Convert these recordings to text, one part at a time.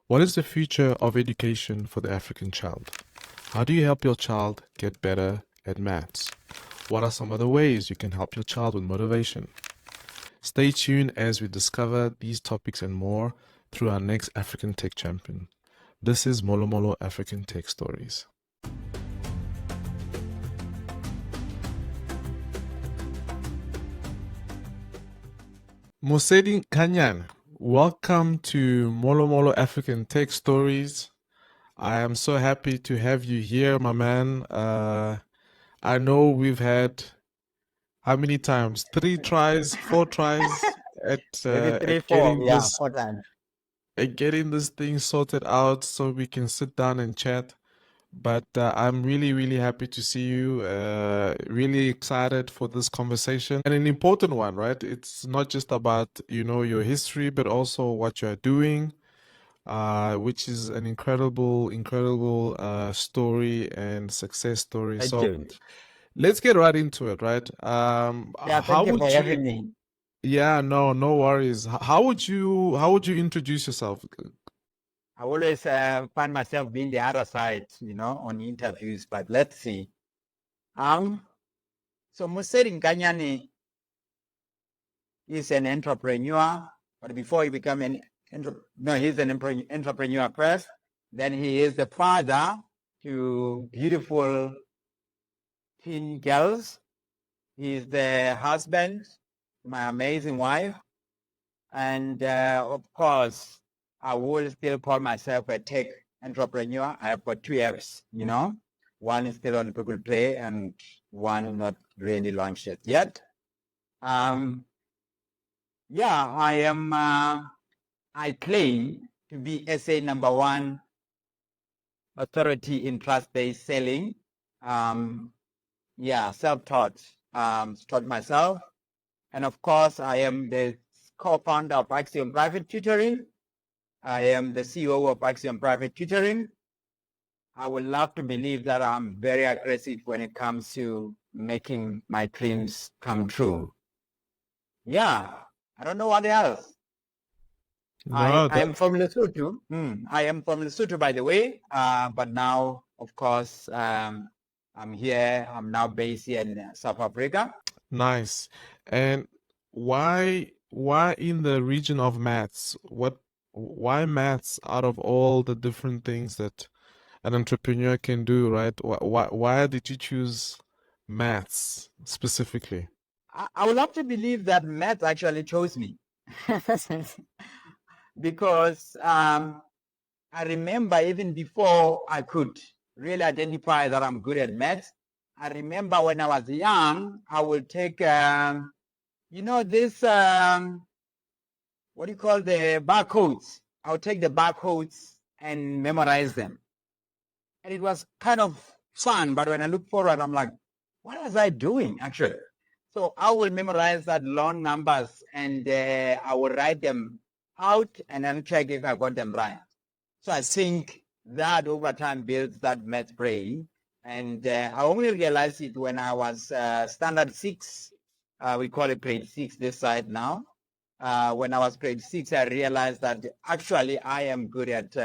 What is the future of education for the African child? How do you help your child get better at maths? What are some other ways you can help your child with motivation? Stay tuned as we discover these topics and more through our next African Tech Champion. This is Molo Molo African Tech Stories. Moseli Nkanyane, welcome to Molo Molo African Tech Stories. I am so happy to have you here, my man. I know we've had how many times? 3 tries, 4 tries at Maybe uh, three, at four. getting Yeah, this 4 times. at getting this thing sorted out so we can sit down and chat. But I'm really, really happy to see you. Really excited for this conversation and an important one, right? It's not just about, your history, but also what you're doing, which is an incredible story and success story. Thank So you. let's get right into it, right? Yeah, How thank you for would you? having me. Yeah, no worries. How would you introduce yourself? I always find myself being the other side, on interviews, but let's see. Um, so Moseli Nkanyane is an entrepreneur, but before he became he's an entrepreneur first. Then he is the father to beautiful teen girls. He's the husband to my amazing wife. And of course, I will still call myself a tech entrepreneur. I have got 2 years, One is still on Google Play and one not really launched it yet. Yeah, I claim to be SA #1 authority in trust-based selling. Self-taught, taught myself. And of course, I am the co-founder of Axiom Private Tutoring. I am the CEO of Axiom Private Tutoring. I would love to believe that I'm very aggressive when it comes to making my dreams come true. Yeah, I don't know what else. No, I am from Lesotho. I am from Lesotho, by the way. But now, of course, I'm here. I'm now based here in South Africa. nice. And why in the region of maths? Why maths out of all the different things that an entrepreneur can do, right? Why did you choose maths specifically? I would love to believe that math actually chose me. Because I remember even before I could really identify that I'm good at math, I remember when I was young, I would take, this, what do you call the barcodes? I would take the barcodes and memorize them. And it was kind of fun, but when I look forward, I'm like, what was I doing actually? So I will memorize that long numbers and I will write them out and then check if I got them right. So I think that over time builds that math brain. And I only realized it when I was standard 6. We call it grade 6 this side now. When I was grade 6, I realized that actually I am good at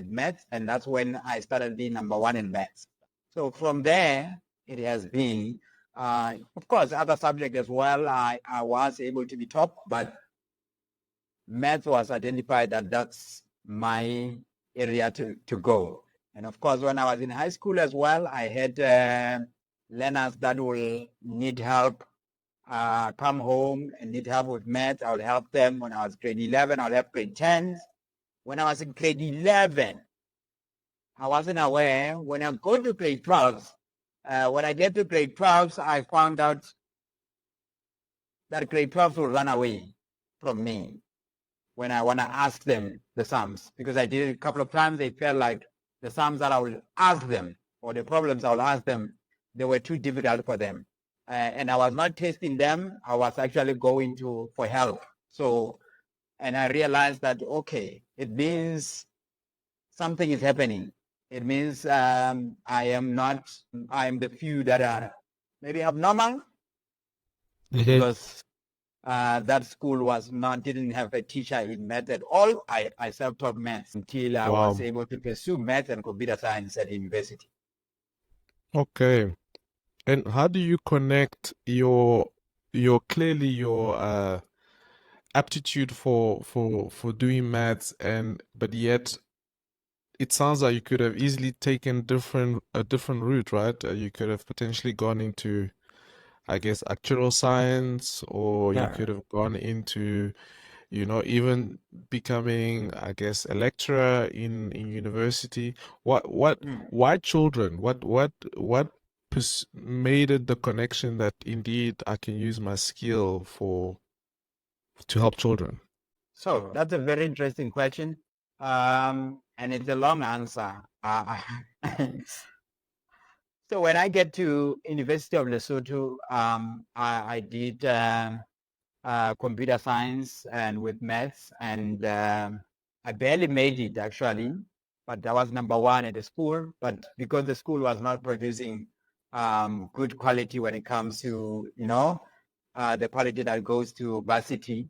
math. And that's when I started being #1 in math. So from there, it has been, of course, other subjects as well. I was able to be top, but math was identified that that's my area to go. And of course, when I was in high school as well, I had learners that will need help, come home and need help with math. I would help them. When I was grade 11, I would help grade 10. When I was in grade 11, I wasn't aware. When I go to grade 12, when I get to grade 12, I found out that grade 12 will run away from me when I want to ask them the sums, because I did it a couple of times. They felt like the sums that I would ask them or the problems I would ask them, they were too difficult for them. And I was not testing them. I was actually going for help. So, and I realized that, okay, it means something is happening. It means I am the few that are maybe abnormal, because that school didn't have a teacher in math at all. I self-taught math until I was Wow. able to pursue math and computer science at university. Okay. And how do you connect your clearly your aptitude for doing maths, and but yet it sounds like you could have easily taken a different route, right? You could have potentially gone into, I guess, actuarial science, or you Yeah. could have gone into, even becoming, I guess, a lecturer in university. Mm. Why children? What made it the connection that indeed I can use my skill to help children? So that's a very interesting question. And it's a long answer. So when I get to University of Lesotho, I did computer science and with maths, and I barely made it actually, but I was number one at the school. But because the school was not producing good quality when it comes to the quality that goes to varsity,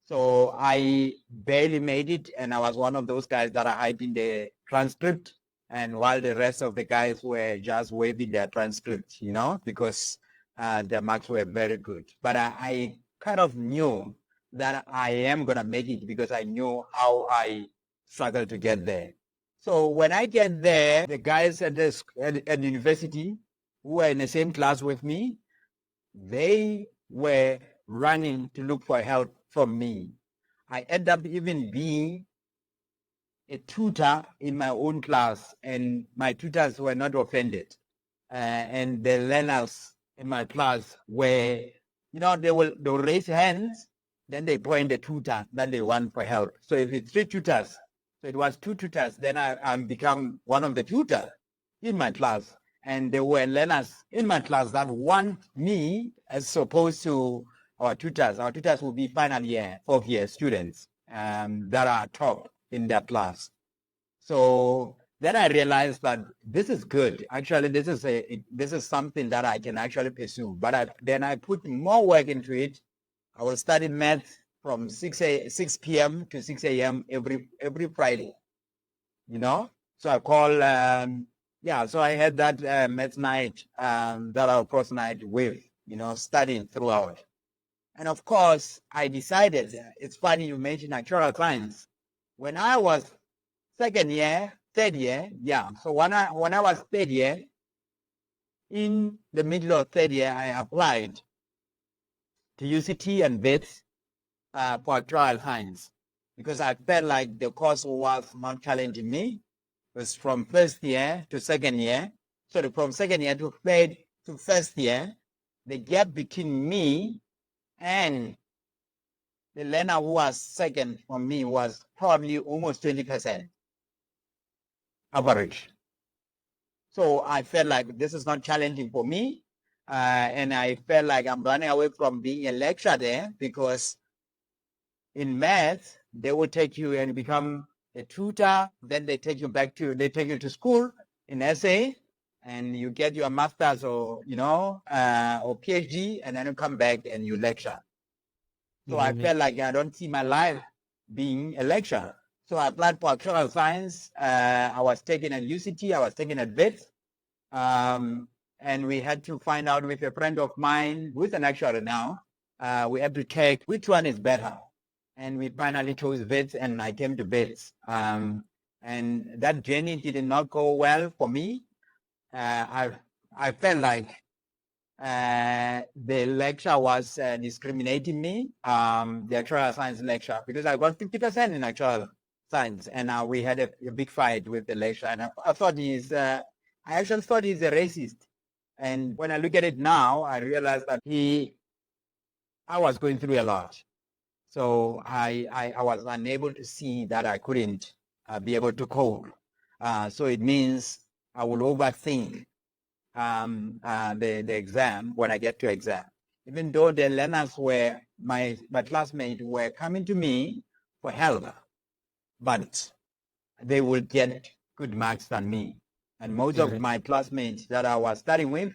so I barely made it, and I was one of those guys that are hiding the transcript, and while the rest of the guys were just waving their transcript, because their marks were very good. But I kind of knew that I am gonna make it because I knew how I struggled to get there. So when I get there, the guys at the university who were in the same class with me, they were running to look for help from me. I end up even being a tutor in my own class, and my tutors were not offended. And the learners in my class were, they'll raise hands, then they point the tutor that they want for help. So if it's three tutors, so it was two tutors, then I become one of the tutors in my class. And there were learners in my class that want me as opposed to our tutors. Our tutors will be final year, fourth year students that are top in their class. So then I realized that this is good. Actually, this is something that I can actually pursue. But then I put more work into it. I will study math from 6 p.m. to 6 a.m. every Friday. So I call so I had that math night that our course night with, studying throughout. And of course, I decided, it's funny you mentioned actuarial science. When I was second year, third year, yeah. So when I was third year, in the middle of third year, I applied to UCT and BITS for actuarial science because I felt like the course was not challenging me. It was from first year to second year. So from second year to third to first year, the gap between me and the learner who was second from me was probably almost 20% average. So I felt like this is not challenging for me. And I felt like I'm running away from being a lecturer there because in math, they will take you and become a tutor. Then they take you to school in SA, and you get your master's or PhD, and then you come back and you lecture. So I Mhm. felt like I don't see my life being a lecturer. So I applied for actuarial science. I was taking at UCT, I was taking at BIT. And we had to find out with a friend of mine who's an actuary now. We had to check which one is better. And we finally chose BIT, and I came to BIT. And that journey did not go well for me. I felt like the lecture was discriminating me, the actuarial science lecture, because I got 50% in actuarial science, and we had a big fight with the lecturer. And I thought I actually thought he's a racist. And when I look at it now, I realize that I was going through a lot. So I was unable to see that I couldn't be able to cope. So it means I will overthink the exam when I get to exam. Even though the learners were, my classmates were coming to me for help, but they would get good marks than me. And most of my classmates that I was studying with,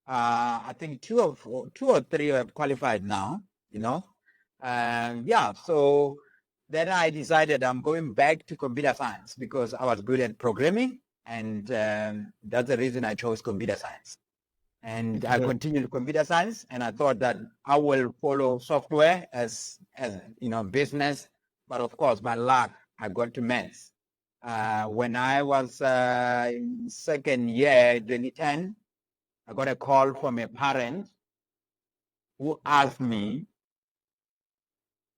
I think two or three have qualified now, Yeah, so then I decided I'm going back to computer science because I was good at programming, and that's the reason I chose computer science. And I Okay. continued computer science, and I thought that I will follow software as business. But of course, by luck, I got to maths. When I was in second year, 2010, I got a call from a parent who asked me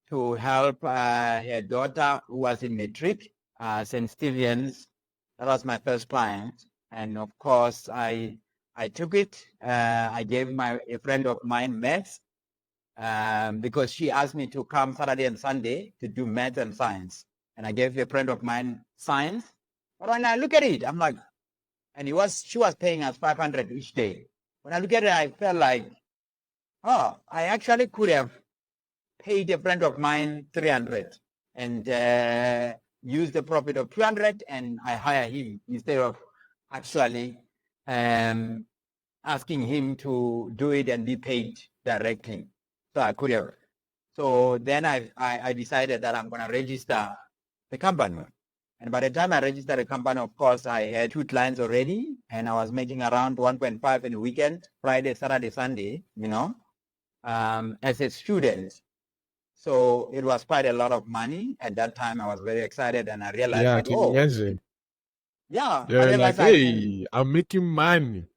to help her daughter who was in matric, St. Stephen's. That was my first client. And of course, I took it. I gave a friend of mine maths because she asked me to come Saturday and Sunday to do math and science. And I gave a friend of mine science. But when I look at it, I'm like, and she was paying us 500 each day. When I look at it, I felt like, oh, I actually could have paid a friend of mine 300 and use the profit of 200 and I hire him instead of actually asking him to do it and be paid directly. So I could have. So then I decided that I'm going to register the company. And by the time I registered the company, of course, I had 2 clients already, and I was making around 1.5 in the weekend, Friday, Saturday, Sunday, as a student. So it was quite a lot of money. At that time, I was very excited, and I realized Yeah, I that, can imagine. I You're like, realized I can. hey, I'm making money.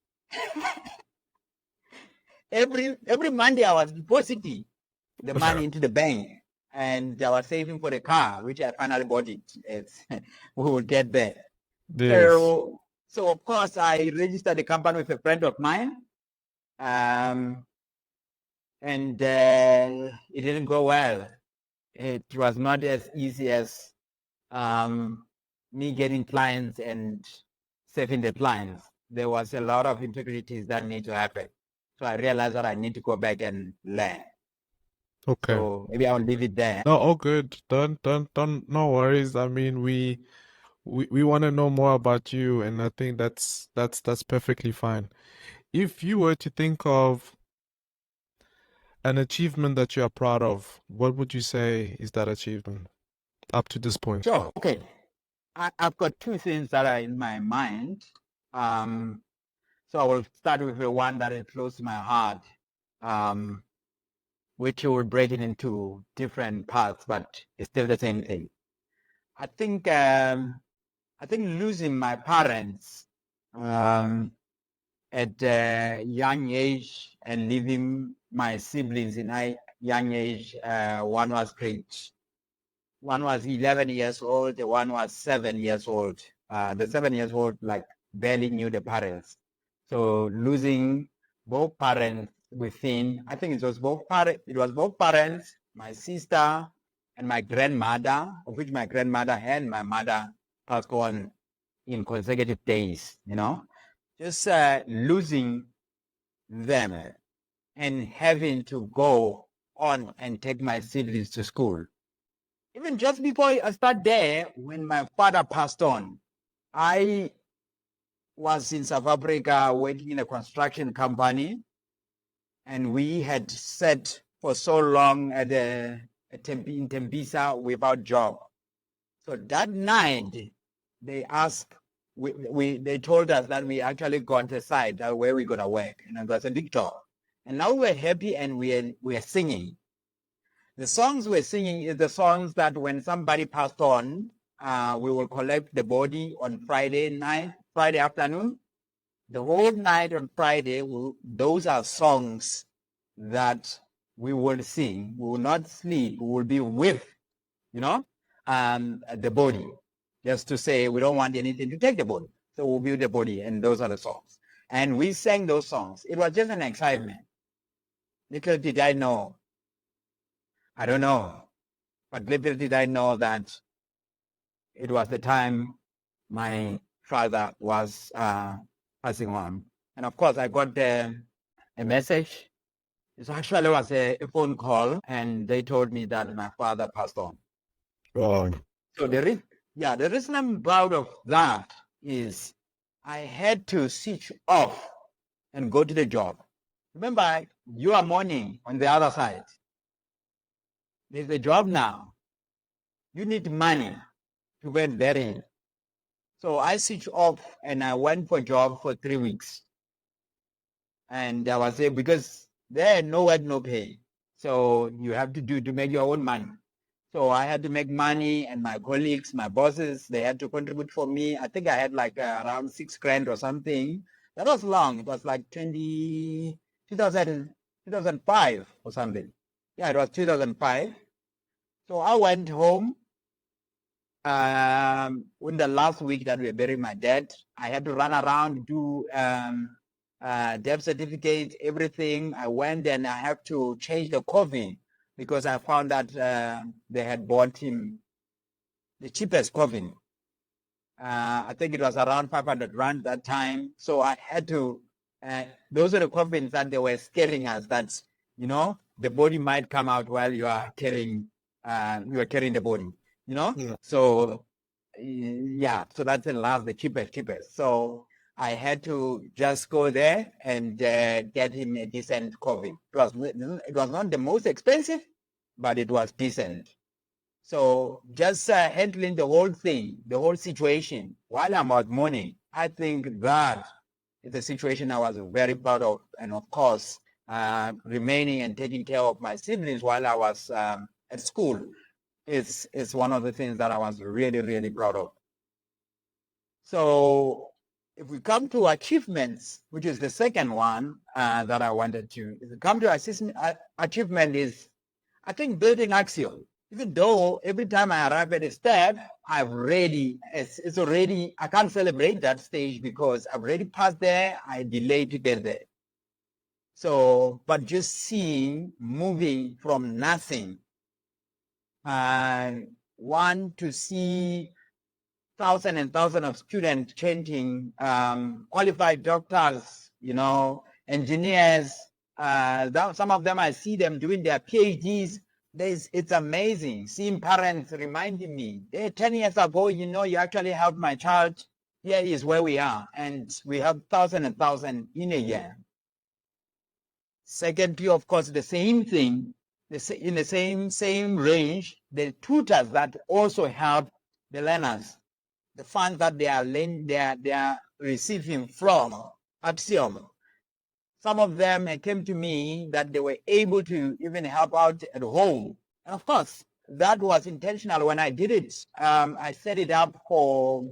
Every Monday, I was depositing the money into the bank, and I was saving for the car, which I finally bought it. We will get there. Yes. So of course, I registered the company with a friend of mine, um, and it didn't go well. It was not as easy as me getting clients and saving the clients. There was a lot of integrities that need to happen. So I realized that I need to go back and learn. Okay. So maybe I'll leave it there. No, all good. Don't, no worries. I mean, we want to know more about you, and I think that's perfectly fine. If you were to think of an achievement that you are proud of, what would you say is that achievement up to this point? Sure. Okay. I've got 2 things that are in my mind. Um, so I will start with the one that is close to my heart, um, which will break it into different parts, but it's still the same thing. I think losing my parents at a young age and leaving my siblings in a young age. One was 11 years old. The one was 7 years old. The 7 years old like barely knew the parents. So losing both parents within, I think it was both parents, my sister and my grandmother, of which my grandmother and my mother passed on in consecutive days, just losing them and having to go on and take my siblings to school. Even just before I start there, when my father passed on, I was in South Africa working in a construction company, and we had sat for so long in Tembisa without job. So that night, they asked, they told us that we actually got the site where we gonna work, and it was a big job. And now we're happy and we're singing. The songs we're singing is the songs that when somebody passed on, we will collect the body on Friday afternoon. The whole night on Friday, those are songs that we will sing. We will not sleep. We will be with, the body, just to say we don't want anything to take the body. So we'll build the body, and those are the songs. And we sang those songs. It was just an excitement. Little did I know, I don't know, but little did I know that it was the time my father was passing on. And of course, I got a message. It actually was a phone call, and they told me that my father passed on. Oh, So the reason I'm proud of that is I had to switch off and go to the job. Remember, you are mourning on the other side. there's a job now. You need money to get therein. So I switched off and I went for a job for 3 weeks. And I was there because there no work, no pay. So you have to do to make your own money. So I had to make money, and my colleagues, my bosses, they had to contribute for me. I think I had like around 6 grand or something. That was long. It was like 2005 or something. Yeah, it was 2005. So I went home. In the last week that we buried my dad, I had to run around, do death certificate, everything. I went and I have to change the coffin because I found that they had bought him the cheapest coffin. I think it was around 500 rand that time. So I had to, those are the coffins that they were scaring us that, the body might come out while you are carrying the body, Yeah. So, yeah, so that's the cheapest. So I had to just go there and get him a decent coffin. It was not the most expensive, but it was decent. So just handling the whole thing, the whole situation while I'm out mourning, I think that is a situation I was very proud of. And of course, remaining and taking care of my siblings while I was at school is one of the things that I was really, really proud of. So if we come to achievements, which is the second one that I wanted to, if we come to achievement is, I think, building Axiom. Even though every time I arrive at a step, it's already, I can't celebrate that stage because I've already passed there, I delayed to get there. So, but just seeing, moving from nothing, one to see thousands and thousands of students changing, qualified doctors, engineers. Some of them, I see them doing their PhDs. It's amazing seeing parents reminding me, hey, 10 years ago, you actually helped my child. Here is where we are. And we have thousands and thousands in a year. Secondly, of course, the same thing, in the same range, the tutors that also help the learners, the funds that they are receiving from Axiom. Some of them came to me that they were able to even help out at home. And of course, that was intentional when I did it. I set it up for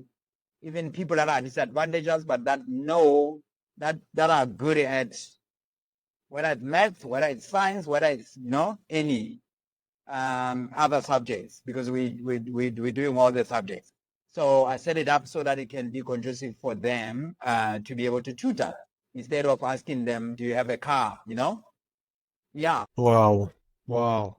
even people that are disadvantaged, but that know that are good at whether it's math, whether it's science, whether it's any other subjects, because we're doing all the subjects. So I set it up so that it can be conducive for them to be able to tutor instead of asking them, "Do you have a car?" Yeah. Wow. Wow.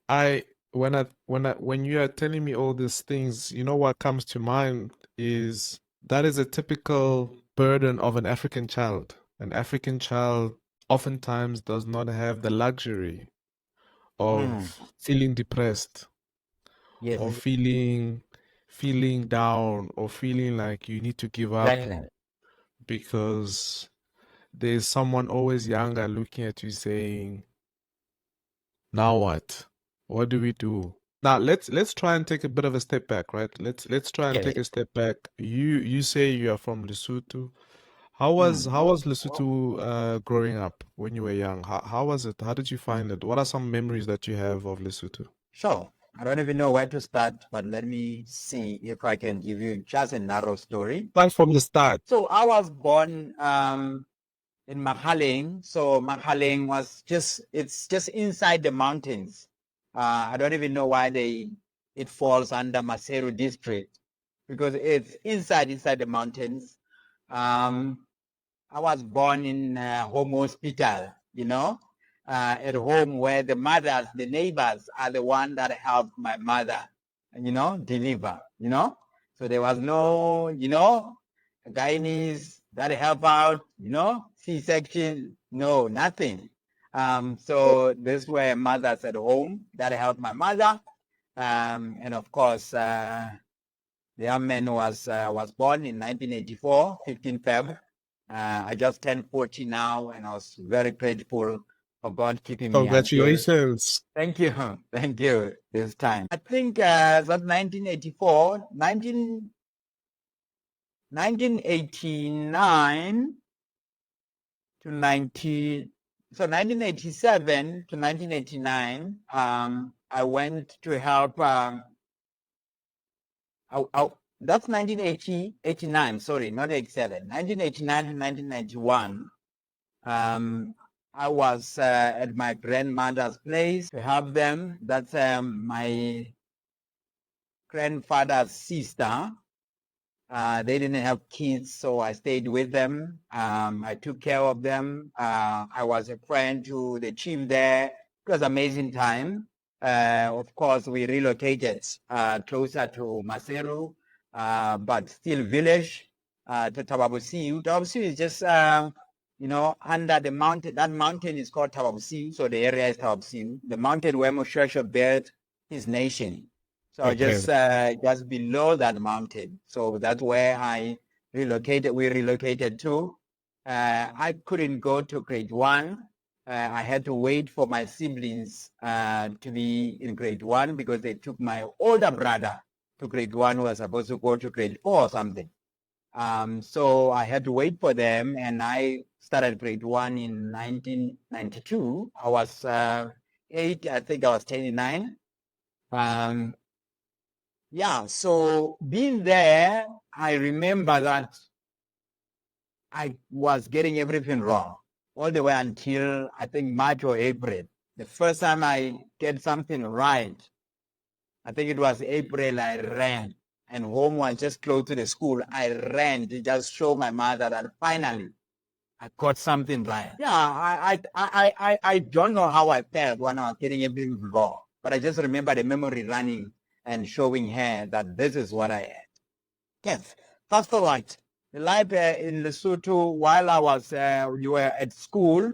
I when you are telling me all these things, what comes to mind is that is a typical burden of an African child. An African child oftentimes does not have the luxury Mm, of feeling depressed yes, or feeling down or feeling like you need to give up exactly. because there's someone always younger looking at you saying, now what? What do we do? Now let's try and take a bit of a step back, right? Let's try and Okay. take a step back. You say you are from Lesotho. How was Lesotho growing up when you were young? How was it? How did you find it? What are some memories that you have of Lesotho? Sure. I don't even know where to start, but let me see if I can give you just a narrow story. Start from the start. So I was born in Mahaling. So Mahaling it's just inside the mountains. I don't even know why it falls under Maseru district because it's inside the mountains. Um, I was born in home hospital, at home where the neighbors are the one that helped my mother, deliver, So there was no, gynaes that help out, C-section, no, nothing. So this were mothers at home that helped my mother. And of course, the young man was born in 1984, 15 Feb. I just turned 40 now, and I was very grateful for God keeping me until. Congratulations. Thank you. Thank you this time. I think that 1984, 1989 to 1987 to 1989, I went to help, that's 1989, sorry, not 87, 1989 to 1991. I was at my grandmother's place to help them. That's my grandfather's sister. They didn't have kids, so I stayed with them. I took care of them. I was a friend to the chief there. It was an amazing time. Of course, we relocated closer to Maseru, but still village, to Tababusiu. Tababusiu is just, under the mountain. That mountain is called Tababusiu, so the area is Tababusiu. The mountain where Moshe built his nation. So Okay. just below that mountain. So that's where I relocated. We relocated to. I couldn't go to grade 1. I had to wait for my siblings to be in grade 1 because they took my older brother to grade 1 who was supposed to go to grade 4 or something. So I had to wait for them, and I started grade 1 in 1992. I was 8. I think I was 29. Yeah, so being there, I remember that I was getting everything wrong all the way until I think March or April. The first time I get something right, I think it was April, I ran. And home was just close to the school. I ran to just show my mother that finally I got something right. Yeah, I don't know how I felt when I was getting everything wrong, but I just remember the memory running and showing her that this is what I had. Yes, fast forward. The life in Lesotho while I was, you were at school,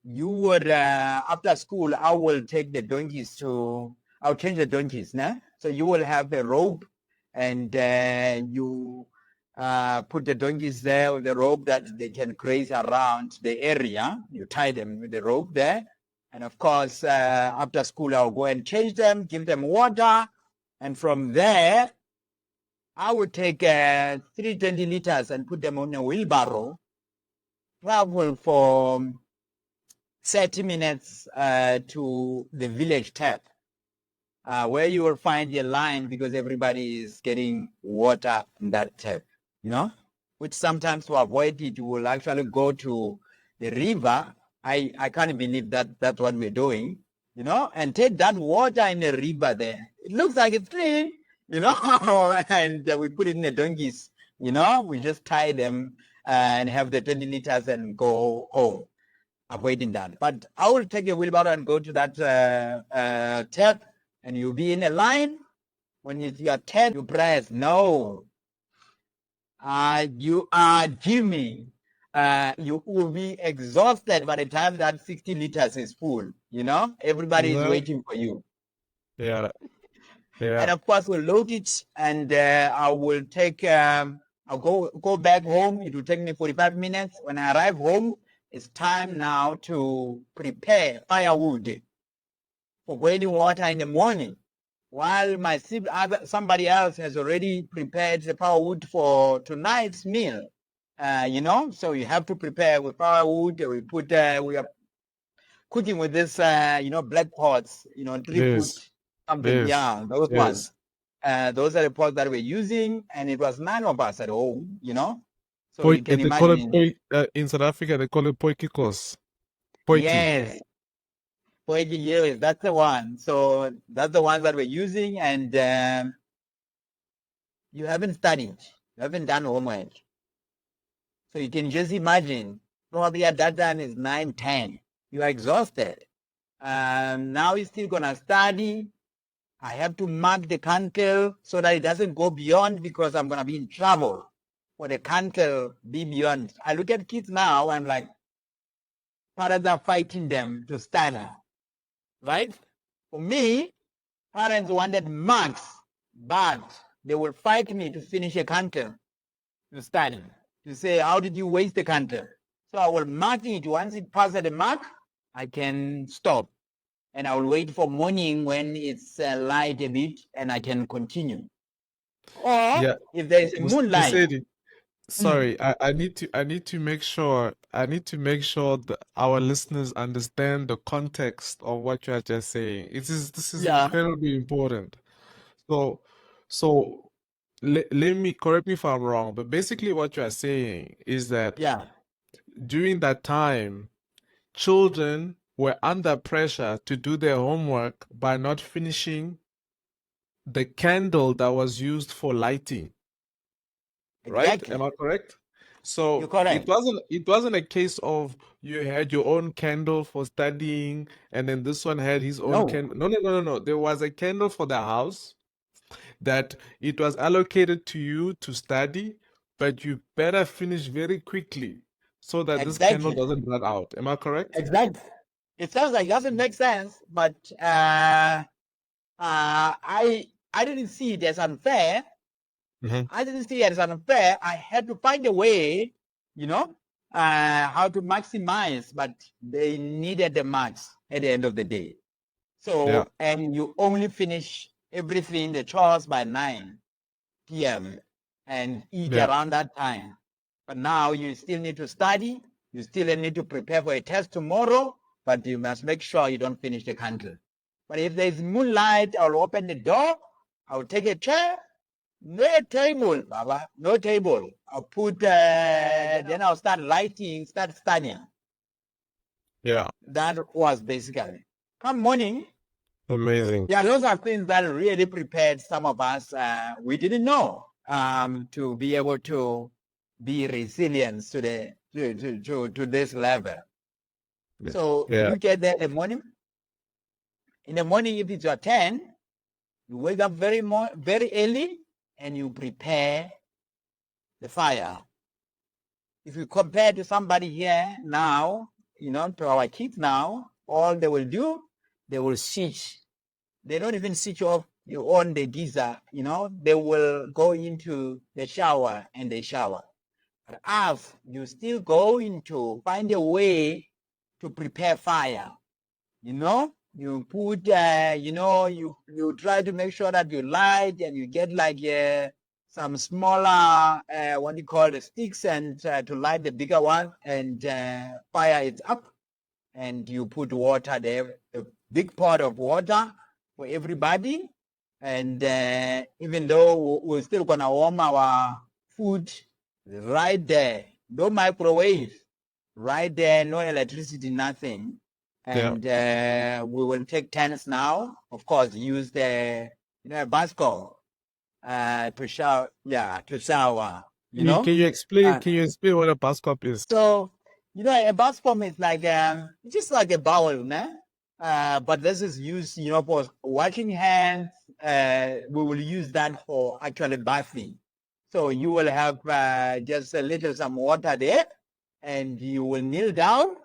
you would, after school, I will take the donkeys I'll change the donkeys, nah? So you will have a rope and you put the donkeys there with the rope that they can graze around the area. You tie them with the rope there. And of course, after school, I'll go and change them, give them water. And from there, I would take 320 liters and put them on a wheelbarrow, travel for 30 minutes to the village tap, where you will find a line because everybody is getting water in that tap, which sometimes to avoid it, you will actually go to the river. I can't believe that that's what we're doing, and take that water in the river there. It looks like it's clean, and we put it in the donkeys, we just tie them and have the 20 liters and go home, avoiding that. But I will take a wheelbarrow and go to that tap, and you'll be in a line. When it's your turn, you press no. You are Jimmy. You will be exhausted by the time that 60 liters is full. Everybody is Yeah. waiting for you. Yeah. And Yeah. of course, we'll load it, and I will take. I'll go back home. It will take me 45 minutes. When I arrive home, it's time now to prepare firewood for boiling water in the morning. While somebody else has already prepared the firewood for tonight's meal. So you have to prepare with firewood. We are cooking with this, black pots, 3 foot This. something. This. Yeah, those Yes. ones. Those are the pots that we're using, and it was 9 of us at home. So you can They call it imagine. in South Africa. They call it poikikos. Poiki. Yes, yes, that's the one. So that's the ones that we're using, and you haven't studied, you haven't done homework. So you can just imagine, probably at that time is 9, 10. You are exhausted. Now you're still gonna study. I have to mark the cantle so that it doesn't go beyond because I'm gonna be in trouble for the cantle be beyond. I look at kids now, I'm like, parents are fighting them to study, right? For me, parents wanted marks, but they will fight me to finish a cantle to study, to say, how did you waste the cantle? So I will mark it. Once it passes the mark, I can stop. And I will wait for morning when it's light a bit and I can continue. Or Yeah, if there is a moonlight, Moseli, mm, sorry, I need to make sure that our listeners understand the context of what you are just saying. This is yeah, incredibly important. So so let me correct me if I'm wrong, but basically what you are saying is that yeah, during that time, children were under pressure to do their homework by not finishing the candle that was used for lighting, right? Am exactly. I correct? You're So correct. it wasn't a case of you had your own candle for studying and then this one had his own No, candle. No. There was a candle for the house that it was allocated to you to study, but you better finish very quickly so that this candle exactly. doesn't run out. Am I correct? Exactly. It sounds like it doesn't make sense, but I didn't see it as unfair. Hmm. I didn't see it as unfair. I had to find a way, you know, how to maximize, but they needed the marks at the end of the day. Yeah, So, and you only finish everything, the chores by 9 p.m. and eat yeah, around that time. But now you still need to study. You still need to prepare for a test tomorrow, but you must make sure you don't finish the candle. But if there's moonlight, I'll open the door. I'll take a chair. No table, Baba. No table. I'll put, then I'll start lighting, start studying. yeah. That was basically. Come morning, Amazing. yeah, those are things that really prepared some of us. We didn't know to be able to be resilient to the to this level. Yeah, So yeah, you get there in the morning. In the morning, if it's your turn, you wake up very early and you prepare the fire. If you compare to somebody here now, to our kids now, all they will do, they will switch. They don't even switch off you on the geyser, they will go into the shower and they shower. But us, you still going to find a way to prepare fire. You put, you try to make sure that you light and you get like some smaller, what do you call the sticks and to light the bigger one and fire it up and you put water there, a big pot of water for everybody. And even though we're still gonna warm our food right there, no microwave, right there, no electricity, nothing. yeah. And we will take turns now. Of course, use the basket to shower, yeah, to shower. Uh, Can you explain what a bus cup is? so, a bathroom is like just like a bowl, man. But this is used, for washing hands. We will use that for actually bathing. So you will have just a little some water there, and you will kneel down,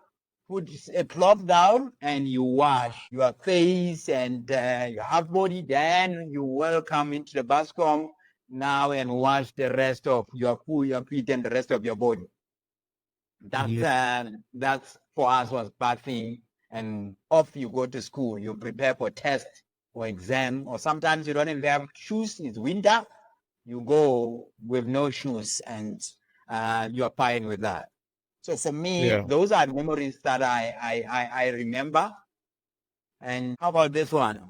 put a cloth down, and you wash your face and your half body. Then you will come into the bathroom now and wash the rest of your foot, your feet, and the rest of your body. Yeah. That's for us was bad thing. And off you go to school, you prepare for test or exam, or sometimes you don't even have shoes. It's winter, you go with no shoes, and you're fine with that. So for me, Yeah. those are memories that I remember. And how about this one?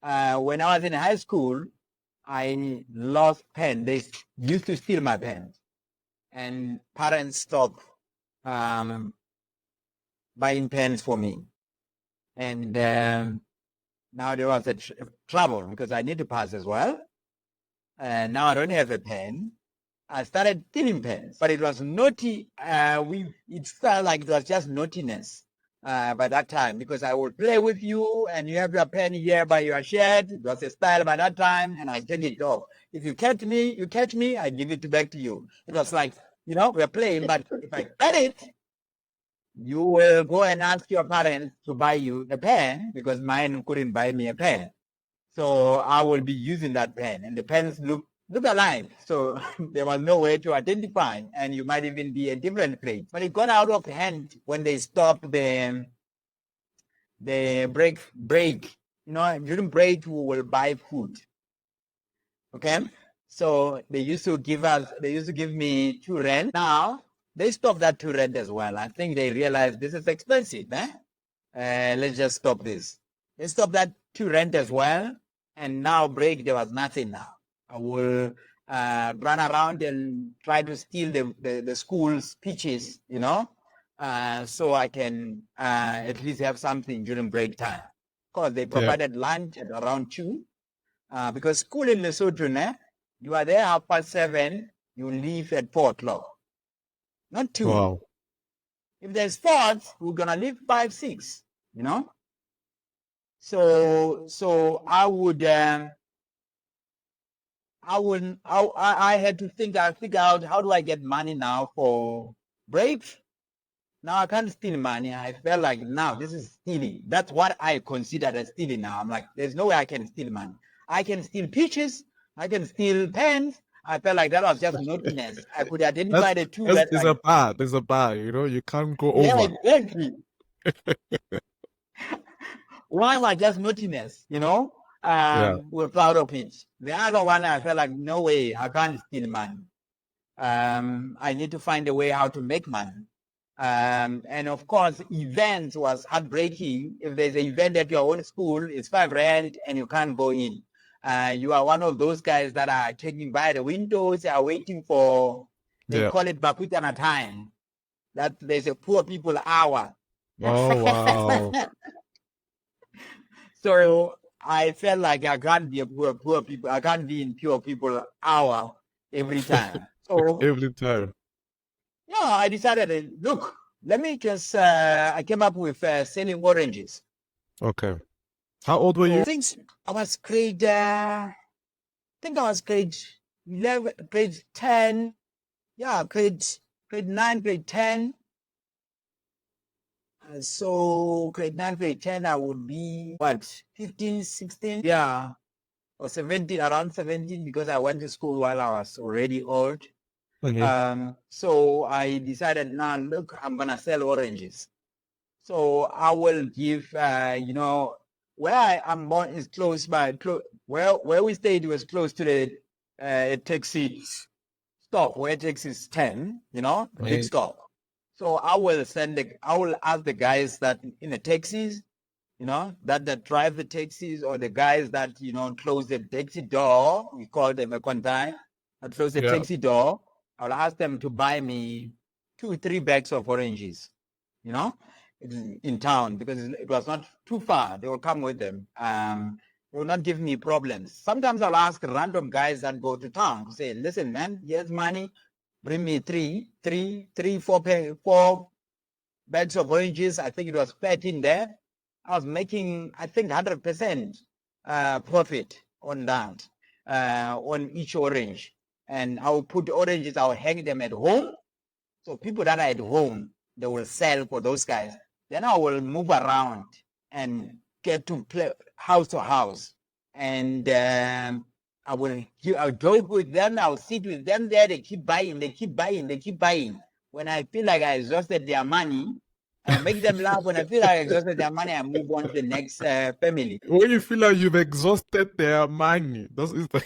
When I was in high school, I lost pen. They used to steal my pen, and parents stopped um, buying pens for me. And now there was a trouble because I need to pass as well. And now I don't have a pen. I started stealing pens, but it was naughty. It felt like it was just naughtiness by that time because I would play with you and you have your pen here by your shirt. It was a style by that time, and I take it off. If you catch me, I give it back to you. It was like, we're playing, but if I get it, you will go and ask your parents to buy you a pen because mine couldn't buy me a pen. So I will be using that pen, and the pens look alike. So there was no way to identify, and you might even be a different place. But it got out of hand when they stopped the break. During break we will buy food. Okay. So they used to give me 2 rand. Now they stopped that 2 rand as well. I think they realized this is expensive, eh? Let's just stop this. They stopped that 2 rand as well. And now break, there was nothing now. I will run around and try to steal the school's pitches, so I can at least have something during break time. Because they Yeah. provided lunch at around 2. Because school in Lesotho, you are there 7:30, you leave at 4 o'clock, not 2. Wow. If there's sports, we're gonna leave 5, 6. You know. So I had to figure out how do I get money now for break. Now I can't steal money. I felt like now this is stealing. That's what I consider as stealing now. I'm like, there's no way I can steal money. I can steal peaches. I can steal pens. I felt like that was just naughtiness. I could identify the two That's that there's like, a bar. There's a bar. You can't go yeah, over. exactly. One was just naughtiness, Yeah. we're proud of it. The other one, I felt like, no way, I can't steal money. I need to find a way how to make money. And of course, events was heartbreaking. If there's an event at your own school, it's 5 rand and you can't go in. You are one of those guys that are checking by the windows, are waiting for, they Yeah. call it Bakutana time. That there's a poor people hour. Oh wow. So I felt like I can't be a poor people. I can't be in pure people hour every time. So Every time. yeah, I decided, look, let me just. I came up with selling oranges. Okay. How old were So you? things. I was grade. I think I was grade 11, grade 10. Yeah, grade 9, grade 10. So grade 9, grade 10, I would be what, 15, 16? Yeah, or 17, around 17, because I went to school while I was already old. Okay. So I decided, now look, I'm gonna sell oranges. So I will give, where I am born is close by, where we stayed was close to the taxi stop, where taxi is 10, the big Okay. stop. So I will ask the guys that in the taxis, that drive the taxis, or the guys that, close the taxi door, we call them a contact, that close the Yeah. taxi door. I'll ask them to buy me 2, 3 bags of oranges, you know, in town, because it was not too far. They will come with them. They will not give me problems. Sometimes I'll ask random guys that go to town to say, listen, man, here's money. Bring me 4 bags of oranges. I think it was 13 there. I was making, I think, 100% profit on that, on each orange. And I will put oranges, I will hang them at home. So people that are at home, they will sell for those guys. Then I will move around and get to play house to house. And I'll go with them, I'll sit with them there, they keep buying, they keep buying, they keep buying. When I feel like I exhausted their money, I'll make them laugh. When I feel like I exhausted their money, I move on to the next family. When you feel like you've exhausted their money, that's is the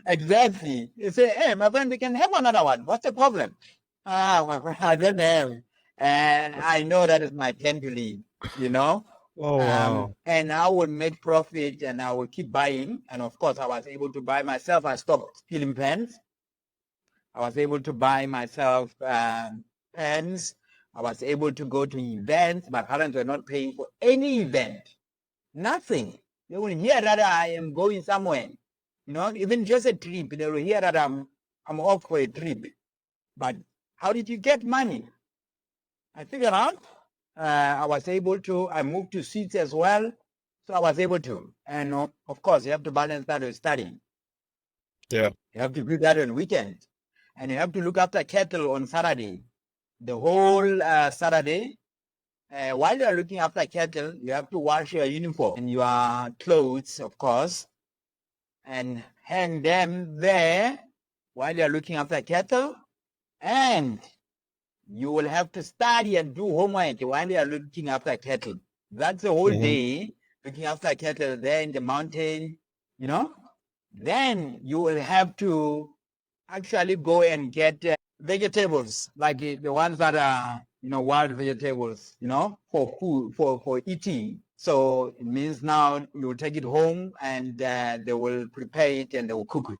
Exactly. You say, hey, my friend, we can have another one. What's the problem? My friend, I don't have. And I know that is my turn to leave, you know? Oh wow. And I will make profit and I will keep buying. And of course, I was able to buy myself. I stopped stealing pens. I was able to buy myself pens. I was able to go to events. My parents were not paying for any event. Nothing. They will hear that I am going somewhere. Even just a trip. They will hear that I'm off for a trip. But how did you get money? I figured out. I was able to. I moved to seats as well, so I was able to. And of course, you have to balance that with studying. Yeah. You have to do that on weekends, and you have to look after cattle on Saturday. The whole Saturday, while you are looking after cattle, you have to wash your uniform and your clothes, of course, and hang them there while you're looking after cattle. And you will have to study and do homework while you're looking after cattle. That's the whole Mhm. day looking after cattle there in the mountain, you know. Then you will have to actually go and get vegetables, like the ones that are, wild vegetables, for food, for eating. So it means now you will take it home and they will prepare it and they will cook it.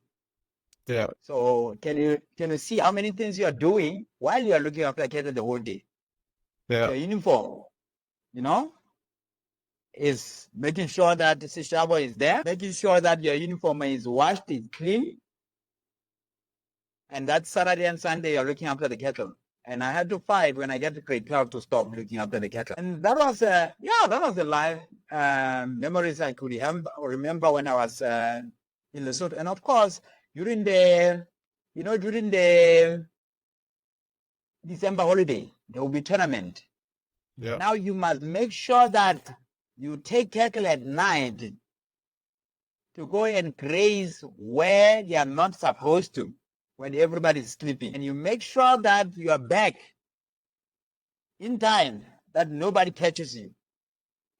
Yeah. So can you see how many things you are doing while you are looking after cattle the whole day? Yeah. Your uniform, you know, is making sure that the Sishabo is there, making sure that your uniform is washed, is clean, and that Saturday and Sunday you're looking after the cattle. And I had to fight when I get to grade 12 to stop looking after the cattle. And that was that was the life memories I could remember when I was in Lesotho. And of course, during the December holiday, there will be tournament. Yeah. Now you must make sure that you take cattle at night to go and graze where they are not supposed to, when everybody's sleeping. And you make sure that you are back in time, that nobody catches you.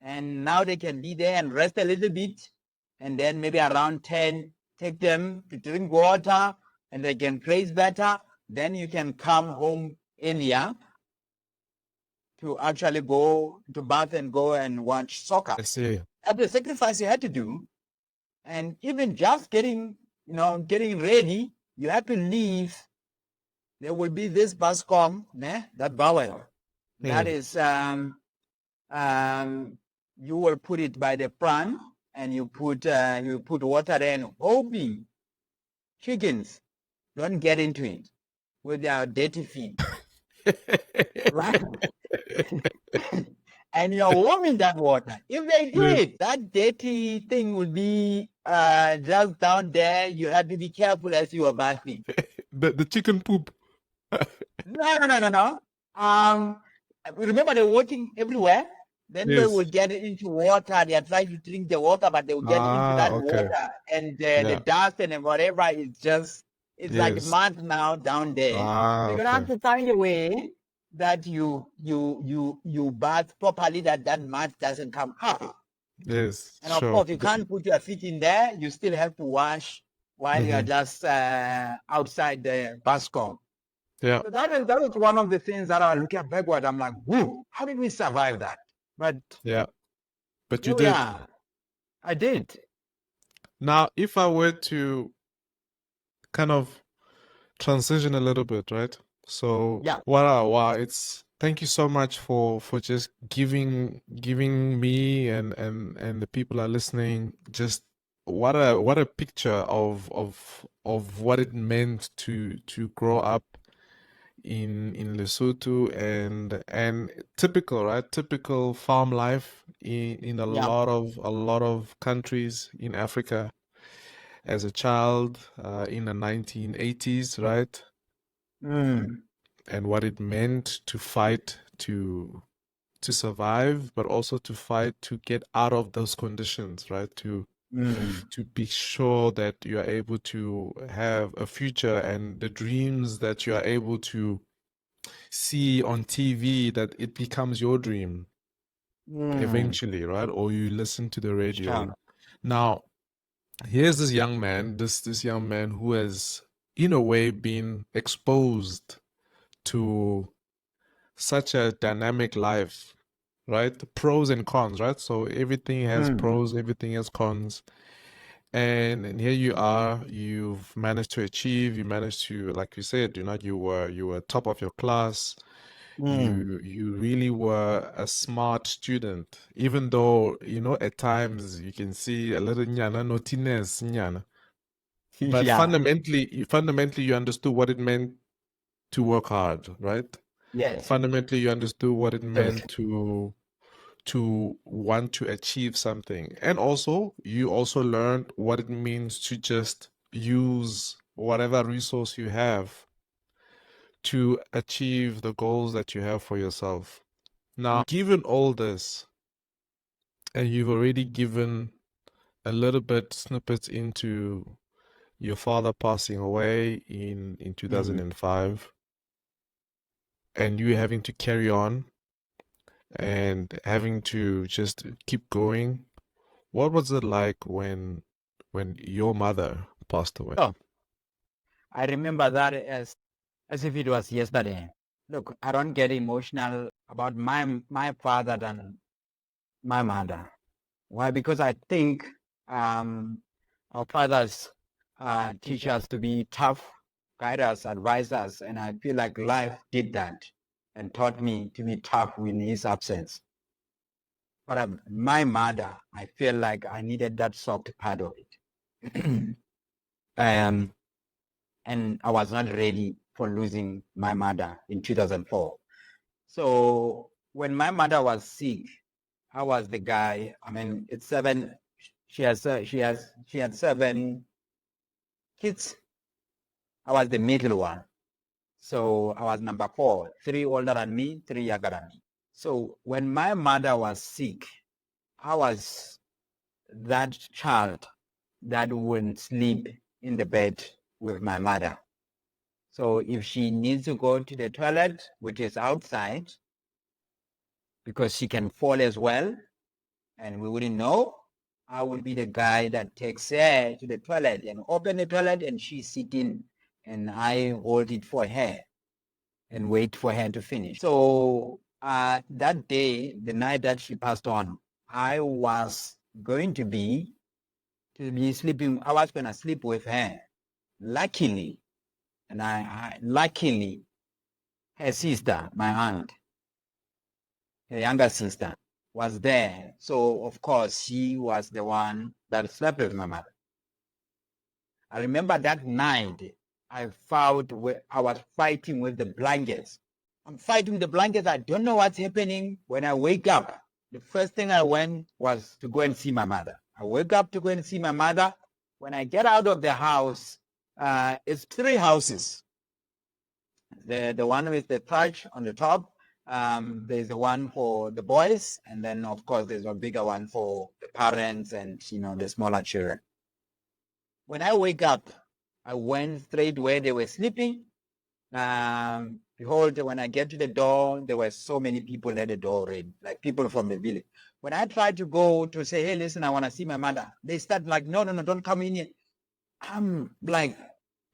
And now they can be there and rest a little bit. And then maybe around 10, take them to drink water and they can graze better. Then you can come home earlier to actually go to bath and go and watch soccer. I see. That's the sacrifice you had to do. And even just getting ready, you have to leave. There will be this bascom, that bowel. That Mm. is, you will put it by the front and you put water there and hoping chickens don't get into it with their dirty feet, right? And you're warming that water. If they do Yes. it, that dirty thing will be just down there. You have to be careful as you are bathing. The chicken poop. No, no, no, no, no. Remember they're walking everywhere. Then they will Yes. get into water. They are trying to drink the water, but they will get into Ah, that okay. water, and the Yeah. dust and whatever is just it's like Yes. mud now down there. Ah, So you're gonna have okay. to find a way that you bath properly, that mud doesn't come up. Yes, And of sure. course, you can't put your feet in there. You still have to wash while you are Mm-hmm. just outside the bascom. Yeah. So that was one of the things that I look at backward. I'm like, whoa, how did we survive that? But Yeah. But you here we did. are. I did. Now, if I were to kind of transition a little bit, right? So, Yeah. wow, wow, it's thank you so much for just giving me and the people are listening just what a picture of what it meant to grow up in Lesotho and typical, right? Typical farm life in Yeah. a lot of countries in Africa as a child in the 1980s, right? Mm, And what it meant to fight to survive, but also to fight to get out of those conditions, right? mm, To be sure that you are able to have a future and the dreams that you are able to see on TV, that it becomes your dream mm. eventually, right? Or you listen to the radio. Sure. Now, here's this young man, this young man who has, in a way, been exposed to such a dynamic life, right? The pros and cons, right? So everything has Mm, pros, everything has cons. And here you are, you've managed to achieve, you managed to, like you said, you were top of your class. mm. You really were a smart student, even though, at times you can see a little nyana naughtiness, nyana. But Yeah. fundamentally you understood what it meant to work hard, right? Yes. Fundamentally you understood what it Yes. meant to want to achieve something. And also you also learned what it means to just use whatever resource you have to achieve the goals that you have for yourself. Now, given all this, and you've already given a little bit snippets into your father passing away in Mm, 2005 and you having to carry on, and having to just keep going. What was it like when your mother passed away? Oh, I remember that as if it was yesterday. Look, I don't get emotional about my father than my mother. Why? Because I think our fathers teach us to be tough, guide us, advise us, and I feel like life did that and taught me to be tough in his absence. But my mother, I feel like I needed that soft part of it. um, and I was not ready for losing my mother in 2004. So when my mother was sick, I was the guy. I mean, it's seven. She had seven kids. I was the middle one. So I was number four, three older than me, three younger than me. So when my mother was sick, I was that child that wouldn't sleep in the bed with my mother. So if she needs to go to the toilet, which is outside, because she can fall as well, and we wouldn't know, I would be the guy that takes her to the toilet and open the toilet, and she's sitting, and I hold it for her and wait for her to finish. So that day, the night that she passed on, I was going to be sleeping. I was going to sleep with her. Luckily, and luckily, her sister, my aunt, her younger sister, was there. So of course, she was the one that slept with my mother. I remember that night, I was fighting with the blankets. I'm fighting with the blankets. I don't know what's happening. When I wake up, the first thing I went was to go and see my mother. I wake up to go and see my mother. When I get out of the house, it's three houses. The one with the thatch on the top. There's the one for the boys, and then of course there's a bigger one for the parents and the smaller children. When I wake up, I went straight where they were sleeping. Behold, when I get to the door, there were so many people at the door already, like people from the village. When I tried to go to say, hey, listen, I want to see my mother, they start like, no, no, no, don't come in here. I'm like,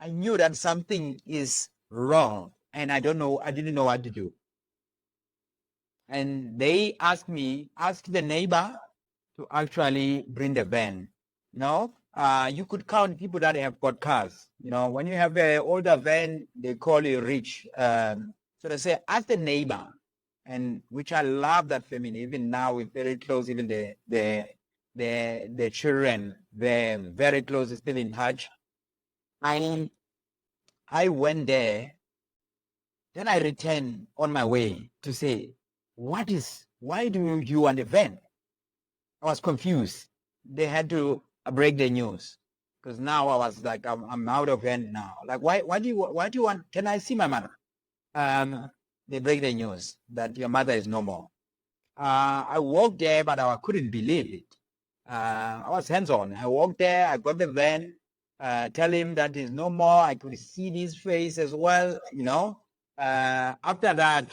I knew that something is wrong, and I didn't know what to do. And they asked the neighbor to actually bring the van. You could count people that have got cars. When you have an older van, they call you rich. So they say, ask the neighbor, and which I love that family. Even now, we're very close. Even the children, they're very close, still in touch. And I went there. Then I returned on my way to say, why do you want a van? I was confused. They had to break the news because now I was like, I'm out of hand now. Like, why do you want? Can I see my mother? They break the news that your mother is no more. I walked there, but I couldn't believe it. I was hands-on. I walked there. I got the van. Tell him that he's no more. I could see his face as well. After that,